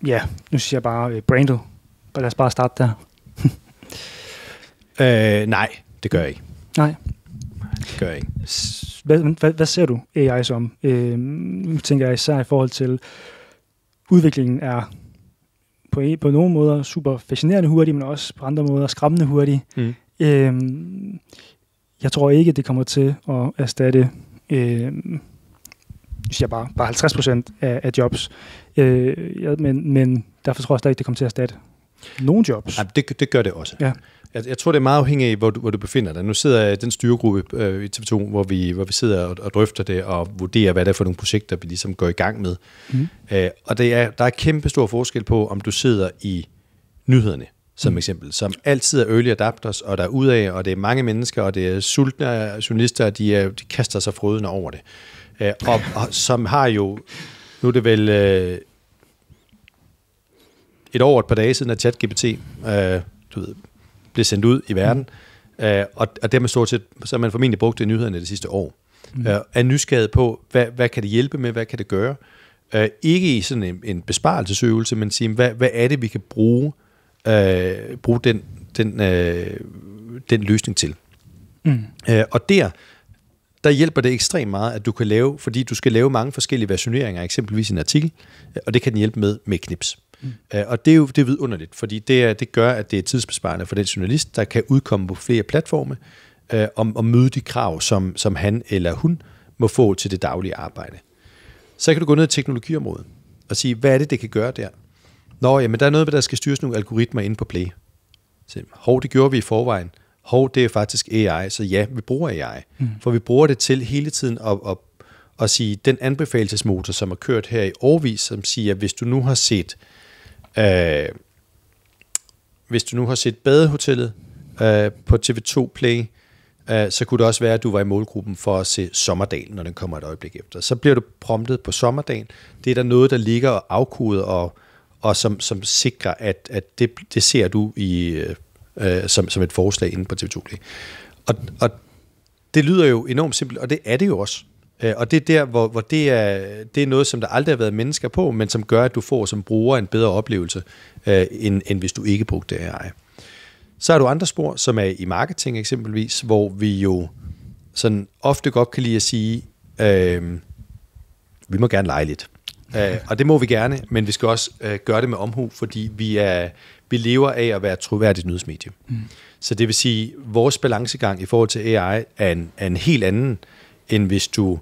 ja, nu siger jeg bare brandet. Lad os bare starte der. Nej, det gør jeg ikke. Nej. Det gør jeg ikke. Hvad ser du AI som? Nu tænker jeg især i forhold til, udviklingen er på nogle måder super fascinerende hurtig, men også på andre måder skræmmende hurtig. Jeg tror ikke, det kommer til at erstatte jeg bare 50% af jobs. Men derfor tror jeg stadig, det kommer til at erstatte nogle jobs. Ja, det gør det også. Ja. Jeg tror, det er meget afhængigt af, hvor du befinder dig. Nu sidder jeg i den styregruppe i TV2, hvor vi sidder og drøfter det og vurderer, hvad det er for nogle projekter, vi ligesom går i gang med. Og der er kæmpe stor forskel på, om du sidder i nyhederne, som eksempel, som altid er early adapters, og der er udaf, og det er mange mennesker, og det er sultne journalister, de kaster sig frødende over det. Og som har jo, nu er det vel et par dage siden, at ChatGPT blev sendt ud i verden, og dermed stort set, så har man formentlig brugt det i nyhederne det sidste år. Er nysgerrig på, hvad kan det hjælpe med, hvad kan det gøre, Ikke i sådan en besparelsesøvelse, men sige, hvad er det, vi kan bruge den løsning til. Og der hjælper det ekstremt meget, at du kan lave, fordi du skal lave mange forskellige versioneringer, eksempelvis en artikel, og det kan den hjælpe med knips. Og det er vidunderligt, fordi det gør, at det er tidsbesparende for den journalist, der kan udkomme på flere platforme, og møde de krav, som han eller hun må få til det daglige arbejde. Så kan du gå ned i teknologiområdet og sige, hvad er det kan gøre der? Jamen der er noget, der skal styres nogle algoritmer inde på Play. Så, det gjorde vi i forvejen. Det er faktisk AI, så ja, vi bruger AI. For vi bruger det til hele tiden at sige, den anbefalelsesmotor, som har kørt her i årevis, som siger, hvis du nu har set Badehotellet på TV2 Play, så kunne det også være, at du var i målgruppen for at se Sommerdagen, når den kommer et øjeblik efter. Så bliver du promptet på Sommerdagen. Det er der noget, der ligger og afkodet, og som sikrer, at det ser du som et forslag inde på TV2 Play. Og det lyder jo enormt simpelt, og det er det jo også. Og det er der, hvor det er noget, som der aldrig har været mennesker på, men som gør, at du får som bruger en bedre oplevelse, end hvis du ikke brugte AI. Så har du andre spor, som er i marketing eksempelvis, hvor vi jo sådan ofte godt kan lide at sige, vi må gerne lege lidt. Og det må vi gerne, men vi skal også gøre det med omhu, fordi vi lever af at være et troværdigt nyhedsmedie. Så det vil sige, vores balancegang i forhold til AI er en helt anden, end hvis du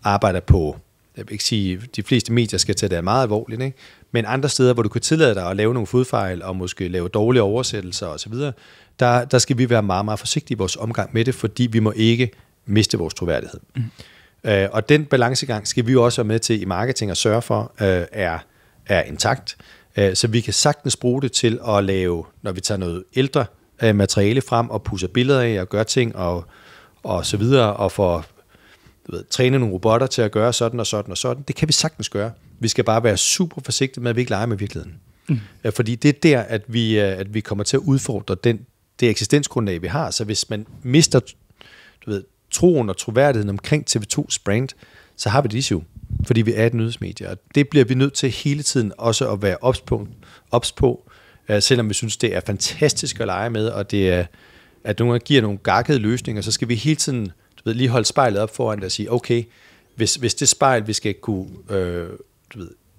arbejder på, jeg vil ikke sige, de fleste medier skal tage det meget alvorligt, ikke? Men andre steder, hvor du kan tillade dig at lave nogle fodfejl, og måske lave dårlige oversættelser osv., der skal vi være meget, meget forsigtige i vores omgang med det, fordi vi må ikke miste vores troværdighed. Og den balancegang skal vi jo også være med til i marketing og sørge for, er intakt. Så vi kan sagtens bruge det til at lave, når vi tager noget ældre materiale frem, og pusser billeder af, og gør ting, og så videre, og får træne nogle robotter til at gøre sådan og sådan og sådan. Det kan vi sagtens gøre. Vi skal bare være super forsigtige med, at vi ikke leger med virkeligheden. Fordi det er der, at vi kommer til at udfordre det eksistensgrundlag, vi har. Så hvis man mister troen og troværdigheden omkring TV2's brand, så har vi et issue, fordi vi er et nyhedsmedie. Og det bliver vi nødt til hele tiden også at være ops på, selvom vi synes, det er fantastisk at lege med, og det er, at nogle giver nogle gakkede løsninger, så skal vi hele tiden lige holde spejlet op foran det og sige, okay, hvis det spejl, vi skal kunne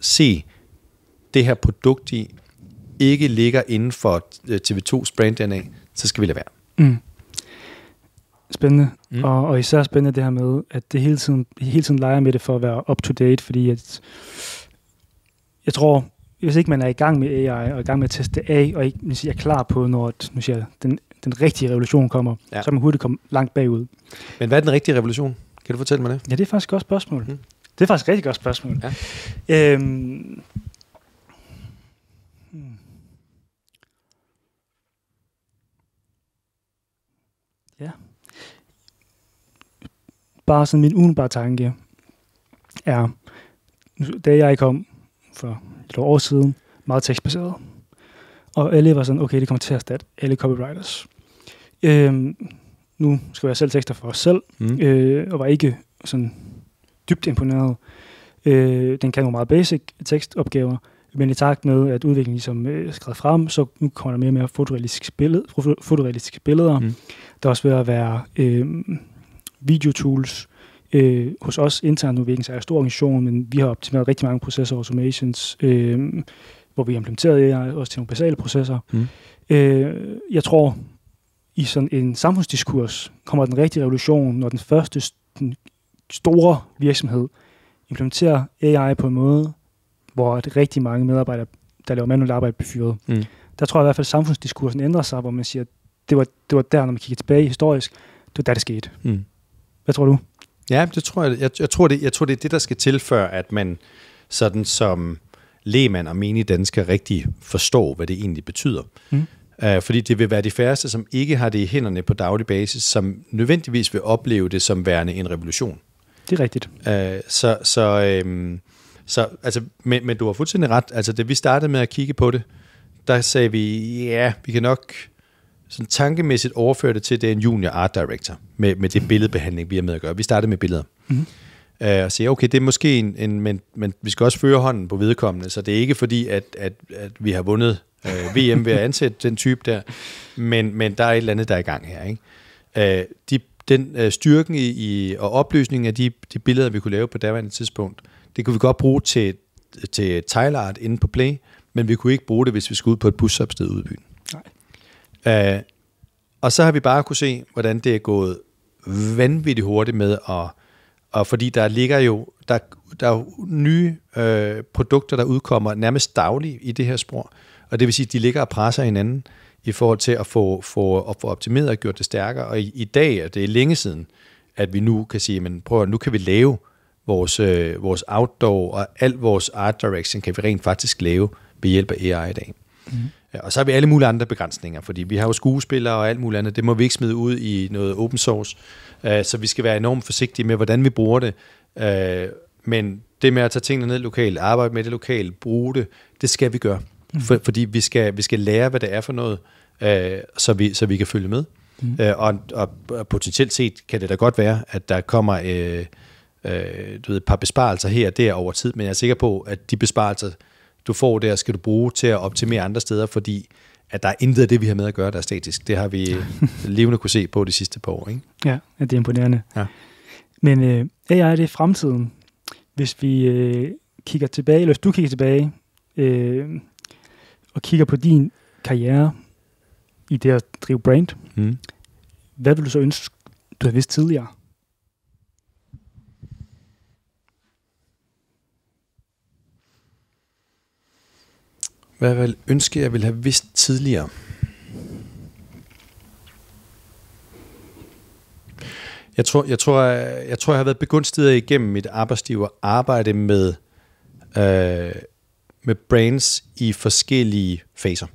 se det her produkt i, ikke ligger inden for TV2's brand DNA, så skal vi lade være. Spændende. Og især spændende det her med, at det hele tiden leger med det for at være up to date, fordi at jeg tror, hvis ikke man er i gang med AI og i gang med at teste af, og ikke er klar på, når den rigtige revolution kommer, så er man hurtigt komme langt bagud. Men hvad er den rigtige revolution? Kan du fortælle mig det? Ja, det er faktisk et godt spørgsmål. Det er faktisk et rigtig godt spørgsmål. Ja. Ja. Bare sådan min umiddelbare tanke er, da jeg kom for et år siden, meget tekstbaseret. Og alle var sådan, okay, det kommer til at erstatte alle copywriters. Nu skal jeg selv tekster for os selv, og var ikke sådan dybt imponeret. Den kan nogle meget basic tekstopgaver, men i takt med, at udviklingen ligesom skred frem, så nu kommer der mere og mere fotorealistiske billeder. Der er også ved at være videotools. Hos os internt, nu er vi ikke en stor organisation, men vi har optimeret rigtig mange processer automations, hvor vi har implementeret AI også til nogle basale processer. Jeg tror, i sådan en samfundsdiskurs kommer den rigtige revolution, når den første store virksomhed implementerer AI på en måde, hvor det rigtig mange medarbejdere, der laver manuelt arbejde, bliver fyret. Der tror jeg i hvert fald, at samfundsdiskursen ændrer sig, hvor man siger, at det var der, når man kigger tilbage historisk, det var der, det skete. Hvad tror du? Ja, det tror jeg. Jeg tror, det er det, der skal til, før at man sådan som lægmand og menig dansker rigtig forstår, hvad det egentlig betyder. Fordi det vil være de færreste, som ikke har det i hænderne på daglig basis, som nødvendigvis vil opleve det som værende en revolution. Det er rigtigt. Men du har fuldstændig ret. Altså, da vi startede med at kigge på det, der sagde vi, ja, vi kan nok sådan tankemæssigt overføre det til, det er en junior art director, med det billedbehandling, vi er med at gøre. Vi startede med billeder. og sige, okay, det er måske men vi skal også føre hånden på vedkommende, så det er ikke fordi, at vi har vundet VM ved at ansætte den type der, men der er et eller andet, der er i gang her, ikke? Den styrken og opløsningen af de billeder, vi kunne lave på daværende tidspunkt, det kunne vi godt bruge til teglart inde på Play, men vi kunne ikke bruge det, hvis vi skulle ud på et busstopsted ude i byen. Nej. Og så har vi bare kunne se, hvordan det er gået vanvittigt hurtigt med, og fordi der ligger jo, der er nye produkter, der udkommer nærmest dagligt i det her spor, og det vil sige, at de ligger og presser hinanden i forhold til at få optimeret og gjort det stærkere. Og i dag, og det er længe siden, at vi nu kan sige, men prøv at, nu kan vi lave vores outdoor og alt vores art direction, kan vi rent faktisk lave ved hjælp af AI i dag. Og så har vi alle mulige andre begrænsninger, fordi vi har jo skuespillere og alt muligt andet, det må vi ikke smide ud i noget open source, så vi skal være enormt forsigtige med, hvordan vi bruger det, men det med at tage tingene ned lokalt, arbejde med det lokalt, bruge det skal vi gøre, fordi vi skal lære, hvad det er for noget, så vi kan følge med, og potentielt set kan det da godt være, at der kommer et par besparelser her og der over tid, men jeg er sikker på, at de besparelser, du får der, skal du bruge til at optimere andre steder, fordi at der er intet af det, vi har med at gøre, der er statisk. Det har vi levende kunne se på de sidste par år, ikke? Ja, det er imponerende. Ja. Men AI, det er fremtiden. Hvis vi kigger tilbage, eller hvis du kigger tilbage og kigger på din karriere i det at drive brand, hvad vil du så ønske, du havde vidst tidligere? Hvad vil ønske, jeg ville have vidst tidligere? Jeg tror, jeg har været begunstiget igennem mit arbejdsliv at arbejde med brands i forskellige faser.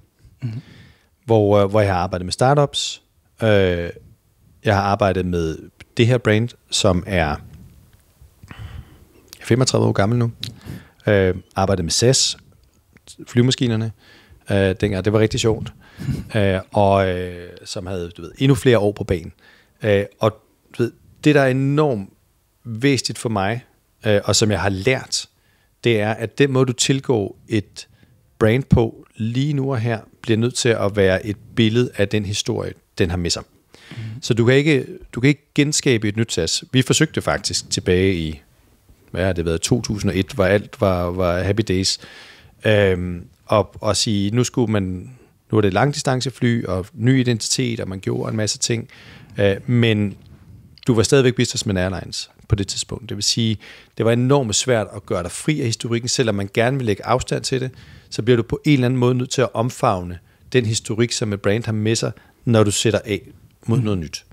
Hvor jeg har arbejdet med startups. Jeg har arbejdet med det her brand, som er 35 år gammel nu. Arbejdet med SAS, flymaskinerne, dengang det var rigtig sjovt, og som havde endnu flere år på banen. Og det, der er enormt væsentligt for mig, og som jeg har lært, det er, at den måde, du tilgår et brand på lige nu og her, bliver nødt til at være et billede af den historie, den har med sig. Så du kan ikke genskabe et nyt SAS. Vi forsøgte faktisk tilbage i, hvad har det været, 2001, hvor alt var happy days, og sige, nu er det langdistancefly og ny identitet, og man gjorde en masse ting, men du var stadigvæk Businessman Airlines på det tidspunkt. Det vil sige, det var enormt svært at gøre dig fri af historikken, selvom man gerne vil lægge afstand til det, så bliver du på en eller anden måde nødt til at omfavne den historik, som et brand har med sig, når du sætter af mod noget nyt.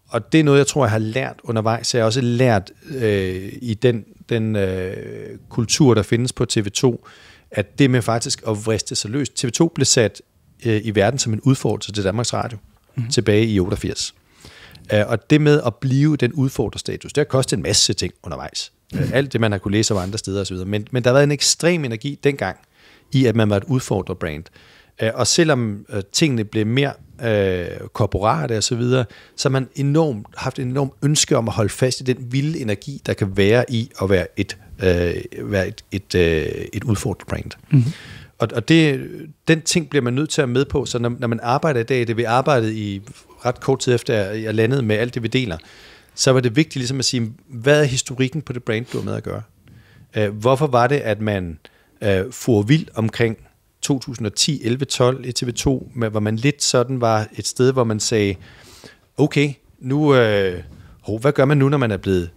Og det er noget, jeg tror, jeg har lært undervejs. Jeg har også lært i den kultur, der findes på TV2, at det med faktisk at vriste sig løst. TV2 blev sat i verden som en udfordrelse til Danmarks Radio tilbage i 88. Og det med at blive den udfordrerstatus, det har kostet en masse ting undervejs. Alt det, man har kunne læse over andre steder osv. Men der har været en ekstrem energi dengang i, at man var et udfordrerbrand. Og selvom tingene blev mere korporate og så videre, så har man haft en enorm ønske om at holde fast i den vilde energi, der kan være i at være et udfordrerbrand. Og den ting bliver man nødt til at med på, så når man arbejder i dag, det vi arbejdede i ret kort tid efter, jeg landede med alt det, vi deler, så var det vigtigt ligesom at sige, hvad er historikken på det brand, du har med at gøre? Hvorfor var det, at man for vild omkring 2010, 11, 12 i TV2, hvor man lidt sådan var et sted, hvor man sagde, okay, nu, hvad gør man nu, når man er blevet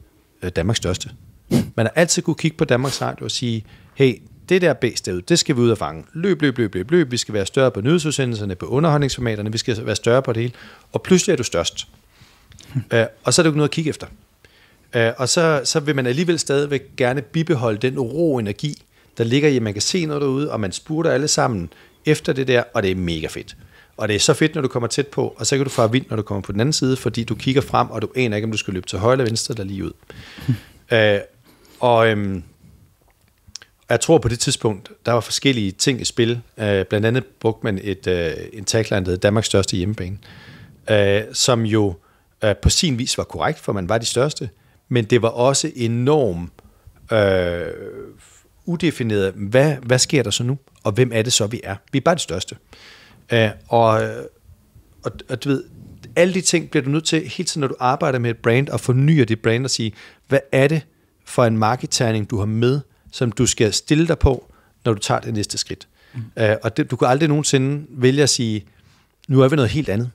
Danmarks største? Man har altid kunne kigge på Danmarks Radio og sige, hey, det der bedst derude, det skal vi ud og fange. Løb. Vi skal være større på nyhedsudsendelserne, på underholdningsformaterne, vi skal være større på det hele. Og pludselig er du størst. Og så er det jo ikke noget at kigge efter. Og så vil man alligevel stadigvæk gerne bibeholde den rå energi, der ligger i, at man kan se noget derude, og man spurter alle sammen efter det der, og det er mega fedt. Og det er så fedt, når du kommer tæt på, og så kan du fare vildt, når du kommer på den anden side, fordi du kigger frem, og du aner ikke, om du skal løbe til højre eller venstre, eller lige ud. Jeg tror på det tidspunkt, der var forskellige ting i spil. Blandt andet brugte man en tagline, der hed Danmarks største hjemmebane, som jo på sin vis var korrekt, for man var de største, men det var også enormt udefineret. Hvad sker der så nu? Og hvem er det så, vi er? Vi er bare det største. Og du ved, alle de ting bliver du nødt til, hele tiden når du arbejder med et brand, og fornyer dit brand og sige, hvad er det for en markedterning, du har med, som du skal stille dig på, når du tager det næste skridt. Og du kan aldrig nogensinde vælge at sige, nu er vi noget helt andet.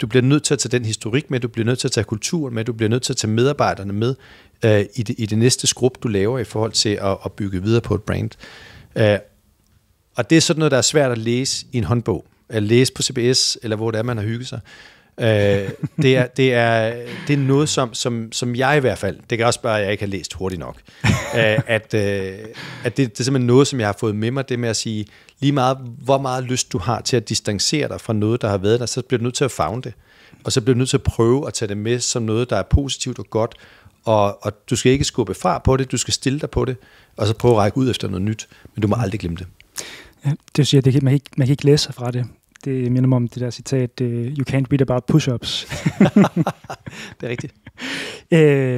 Du bliver nødt til at tage den historik med, du bliver nødt til at tage kulturen med, du bliver nødt til at tage medarbejderne med i det næste skrub, du laver i forhold til at bygge videre på et brand. Og det er sådan noget, der er svært at læse i en håndbog, at læse på CBS, eller hvor det er, man har hygget sig. Det er noget, som jeg i hvert fald, det kan også bare, at jeg ikke har læst hurtigt nok, at det er simpelthen noget, som jeg har fået med mig, det med at sige, lige meget, hvor meget lyst du har til at distancere dig fra noget, der har været der, så bliver du nødt til at favne det, og så bliver du nødt til at prøve at tage det med som noget, der er positivt og godt, og du skal ikke skubbe fra på det, du skal stille dig på det, og så prøve at række ud efter noget nyt, men du må aldrig glemme det. Ja, det vil sige, at man kan ikke læse sig fra det. Det minder mig om det der citat, you can't read about push-ups. Det er rigtigt.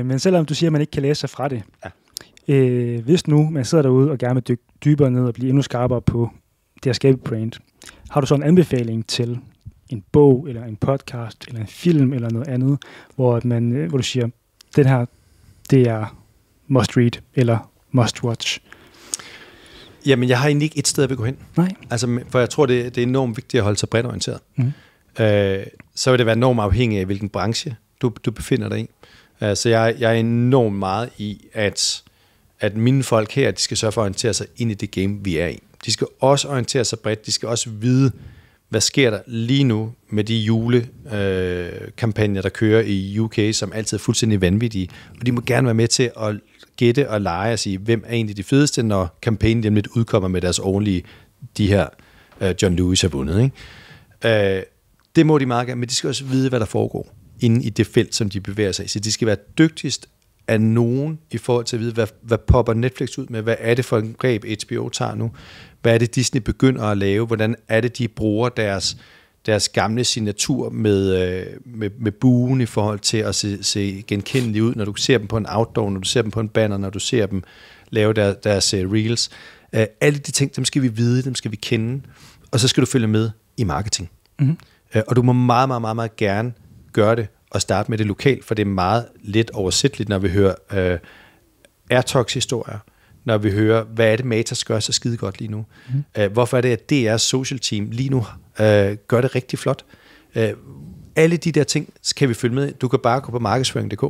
Men selvom du siger, at man ikke kan læse sig fra det, hvis nu man sidder derude og gerne vil dykke dybere ned og blive endnu skarpere på det at skabe brand, har du så en anbefaling til en bog, eller en podcast, eller en film, eller noget andet, hvor du siger, den her, det er must read, eller must watch? Jamen, jeg har egentlig ikke et sted, jeg vil gå hen. Nej. Altså, for jeg tror, det er enormt vigtigt at holde sig bredt orienteret. Så vil det være enormt afhængigt af, hvilken branche du befinder dig i. Så jeg er enormt meget i, at mine folk her, de skal sørge for at orientere sig ind i det game, vi er i. De skal også orientere sig bredt. De skal også vide, hvad sker der lige nu med de julekampagner, der kører i UK, som altid er fuldstændig vanvittige. Og de må gerne være med til at gætte og lege og sige, hvem er egentlig de fedeste, når kampagnen nemlig udkommer med deres ordentlige, de her John Lewis har vundet. Ikke? Det må de meget gerne, men de skal også vide, hvad der foregår inde i det felt, som de bevæger sig i. Så de skal være dygtigst af nogen i forhold til at vide, hvad popper Netflix ud med, hvad er det for en greb HBO tager nu, hvad er det Disney begynder at lave, hvordan er det de bruger deres gamle signatur med buen i forhold til at se genkendelige ud, når du ser dem på en outdoor, når du ser dem på en banner, når du ser dem lave deres reels. Alle de ting, dem skal vi vide, dem skal vi kende, og så skal du følge med i marketing. Mm-hmm. Og du må meget, meget, meget, meget gerne gøre det og starte med det lokalt, for det er meget let oversætteligt, når vi hører Airtox-historier, når vi hører, hvad er det, Matas gør så skide godt lige nu? Hvorfor er det, at DR's social team lige nu gør det rigtig flot? Alle de der ting kan vi følge med. Du kan bare gå på markedsføring.dk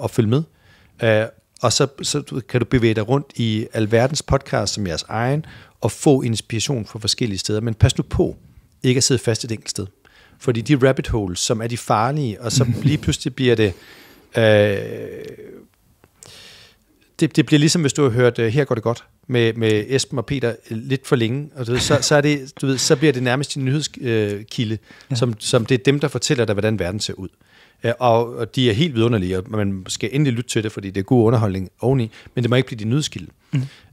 og følge med. Og så kan du bevæge dig rundt i alverdens podcast som jeres egen, og få inspiration fra forskellige steder. Men pas nu på, ikke at sidde fast et enkelt sted. Fordi de rabbit holes, som er de farlige, og så lige pludselig bliver det... Det bliver ligesom, hvis du har hørt Her går det godt med Esben og Peter lidt for længe, og så bliver det nærmest en nyhedskilde, som det er dem, der fortæller dig, hvordan verden ser ud. Og de er helt vidunderlige, og man skal endelig lytte til det, fordi det er god underholdning oveni, men det må ikke blive din nyhedskilde.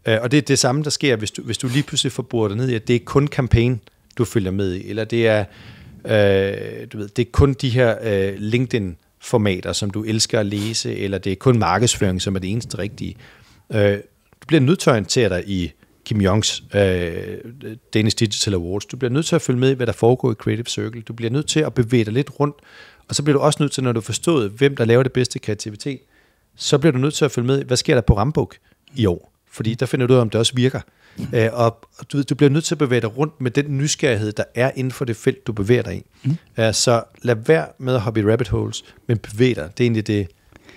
Og det er det samme, der sker, hvis du lige pludselig får boret dig ned i, at det er kun kampagne, du følger med i, eller det er, det er kun de her LinkedIn-formater, som du elsker at læse, eller det er kun markedsføring, som er det eneste rigtige. Du bliver nødt til at orientere dig i Kim Jongs Danish Digital Awards. Du bliver nødt til at følge med i, hvad der foregår i Creative Circle. Du bliver nødt til at bevæge dig lidt rundt, og så bliver du også nødt til, når du har forstået, hvem der laver det bedste kreativitet, så bliver du nødt til at følge med i, hvad sker der på Rambuk i år? Fordi der finder du ud af, om det også virker. Og du bliver nødt til at bevæge dig rundt med den nysgerrighed, der er inden for det felt, du bevæger dig i. Så lad være med at hoppe i rabbit holes, men bevæg dig. Det er egentlig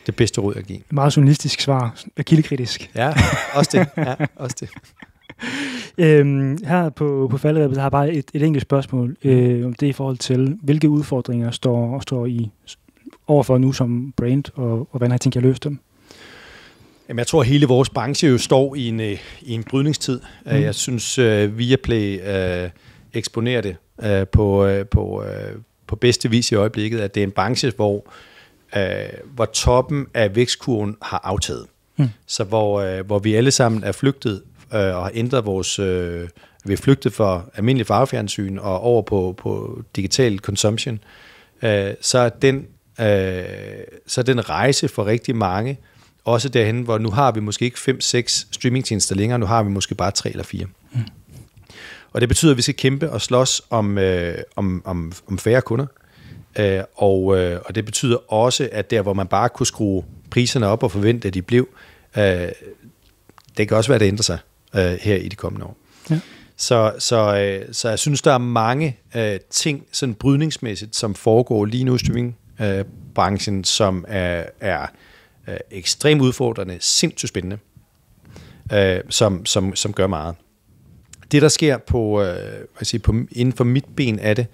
det bedste råd at give. Meget journalistisk svar. Kildekritisk. Ja, også det. Ja, også det. Her på falderebet har jeg bare et enkelt spørgsmål om det i forhold til, hvilke udfordringer står I overfor nu som brand, og hvordan har I tænkt jer at løse dem? Jamen, jeg tror, at hele vores branche jo står i en brydningstid. Jeg synes, Viaplay eksponerer det på bedste vis i øjeblikket, at det er en branche, hvor toppen af vækstkurven har aftaget. Så hvor vi alle sammen er flygtet og har ændret vores... vi er flygtet fra almindelig farvefjernsyn og over på digital consumption, så er den så er den rejse for rigtig mange, også derhen, hvor nu har vi måske ikke 5-6 streamingtjenester længere, nu har vi måske bare 3 eller 4. Og det betyder, at vi skal kæmpe og slås om færre kunder. Og det betyder også, at der, hvor man bare kunne skrue priserne op og forvente, at de blev, det kan også være, at det ændrer sig her i de kommende år. Ja. Så jeg synes, der er mange ting, sådan brydningsmæssigt, som foregår lige nu i streamingbranchen, som er ekstremt udfordrende, sindssygt spændende, som gør meget. Det, der sker inden for mit ben af det,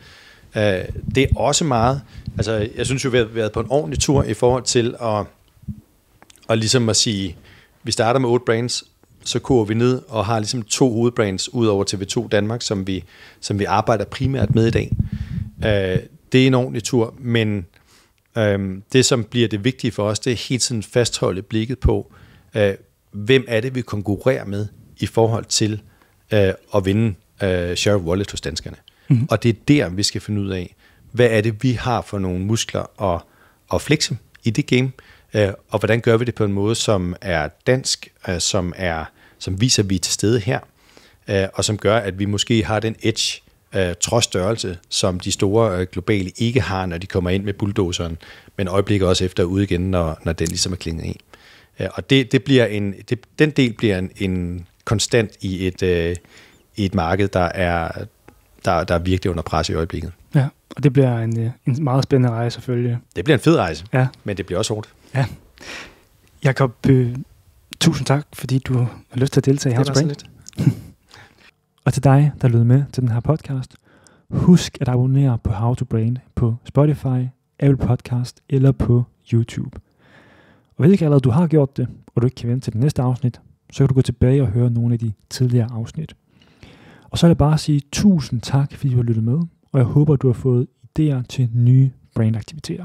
det er også meget, altså jeg synes jo, vi har været på en ordentlig tur i forhold til at ligesom at sige, vi starter med 8 brands, så koger vi ned og har ligesom 2 hovedbrands ud over TV2 Danmark, som vi arbejder primært med i dag. Det er en ordentlig tur, men det, som bliver det vigtige for os, det er hele tiden fastholde blikket på, hvem er det, vi konkurrerer med i forhold til at vinde share of wallet hos danskerne. Mm-hmm. Og det er der, vi skal finde ud af, hvad er det, vi har for nogle muskler at flexe i det game, og hvordan gør vi det på en måde, som er dansk, som viser, at vi er til stede her, og som gør, at vi måske har den edge, trods størrelse, som de store globale ikke har, når de kommer ind med bulldozeren, men øjeblikket også efter ude igen, når den ligesom er klinget i. Og det bliver den del bliver en konstant i et marked, der er virkelig under pres i øjeblikket. Ja, og det bliver en meget spændende rejse selvfølgelig. Det bliver en fed rejse, ja. Men det bliver også hårdt. Ja. Jakob, tusind tak, fordi du har lyst til at deltage i How to Brand. Og til dig, der lytter med til den her podcast, husk at abonnere på How to Brand på Spotify, Apple Podcast eller på YouTube. Og hvis ikke allerede du har gjort det, og du ikke kan vente til det næste afsnit, så kan du gå tilbage og høre nogle af de tidligere afsnit. Og så er det bare at sige tusind tak, fordi du har lyttet med, og jeg håber, du har fået idéer til nye brandaktiviteter.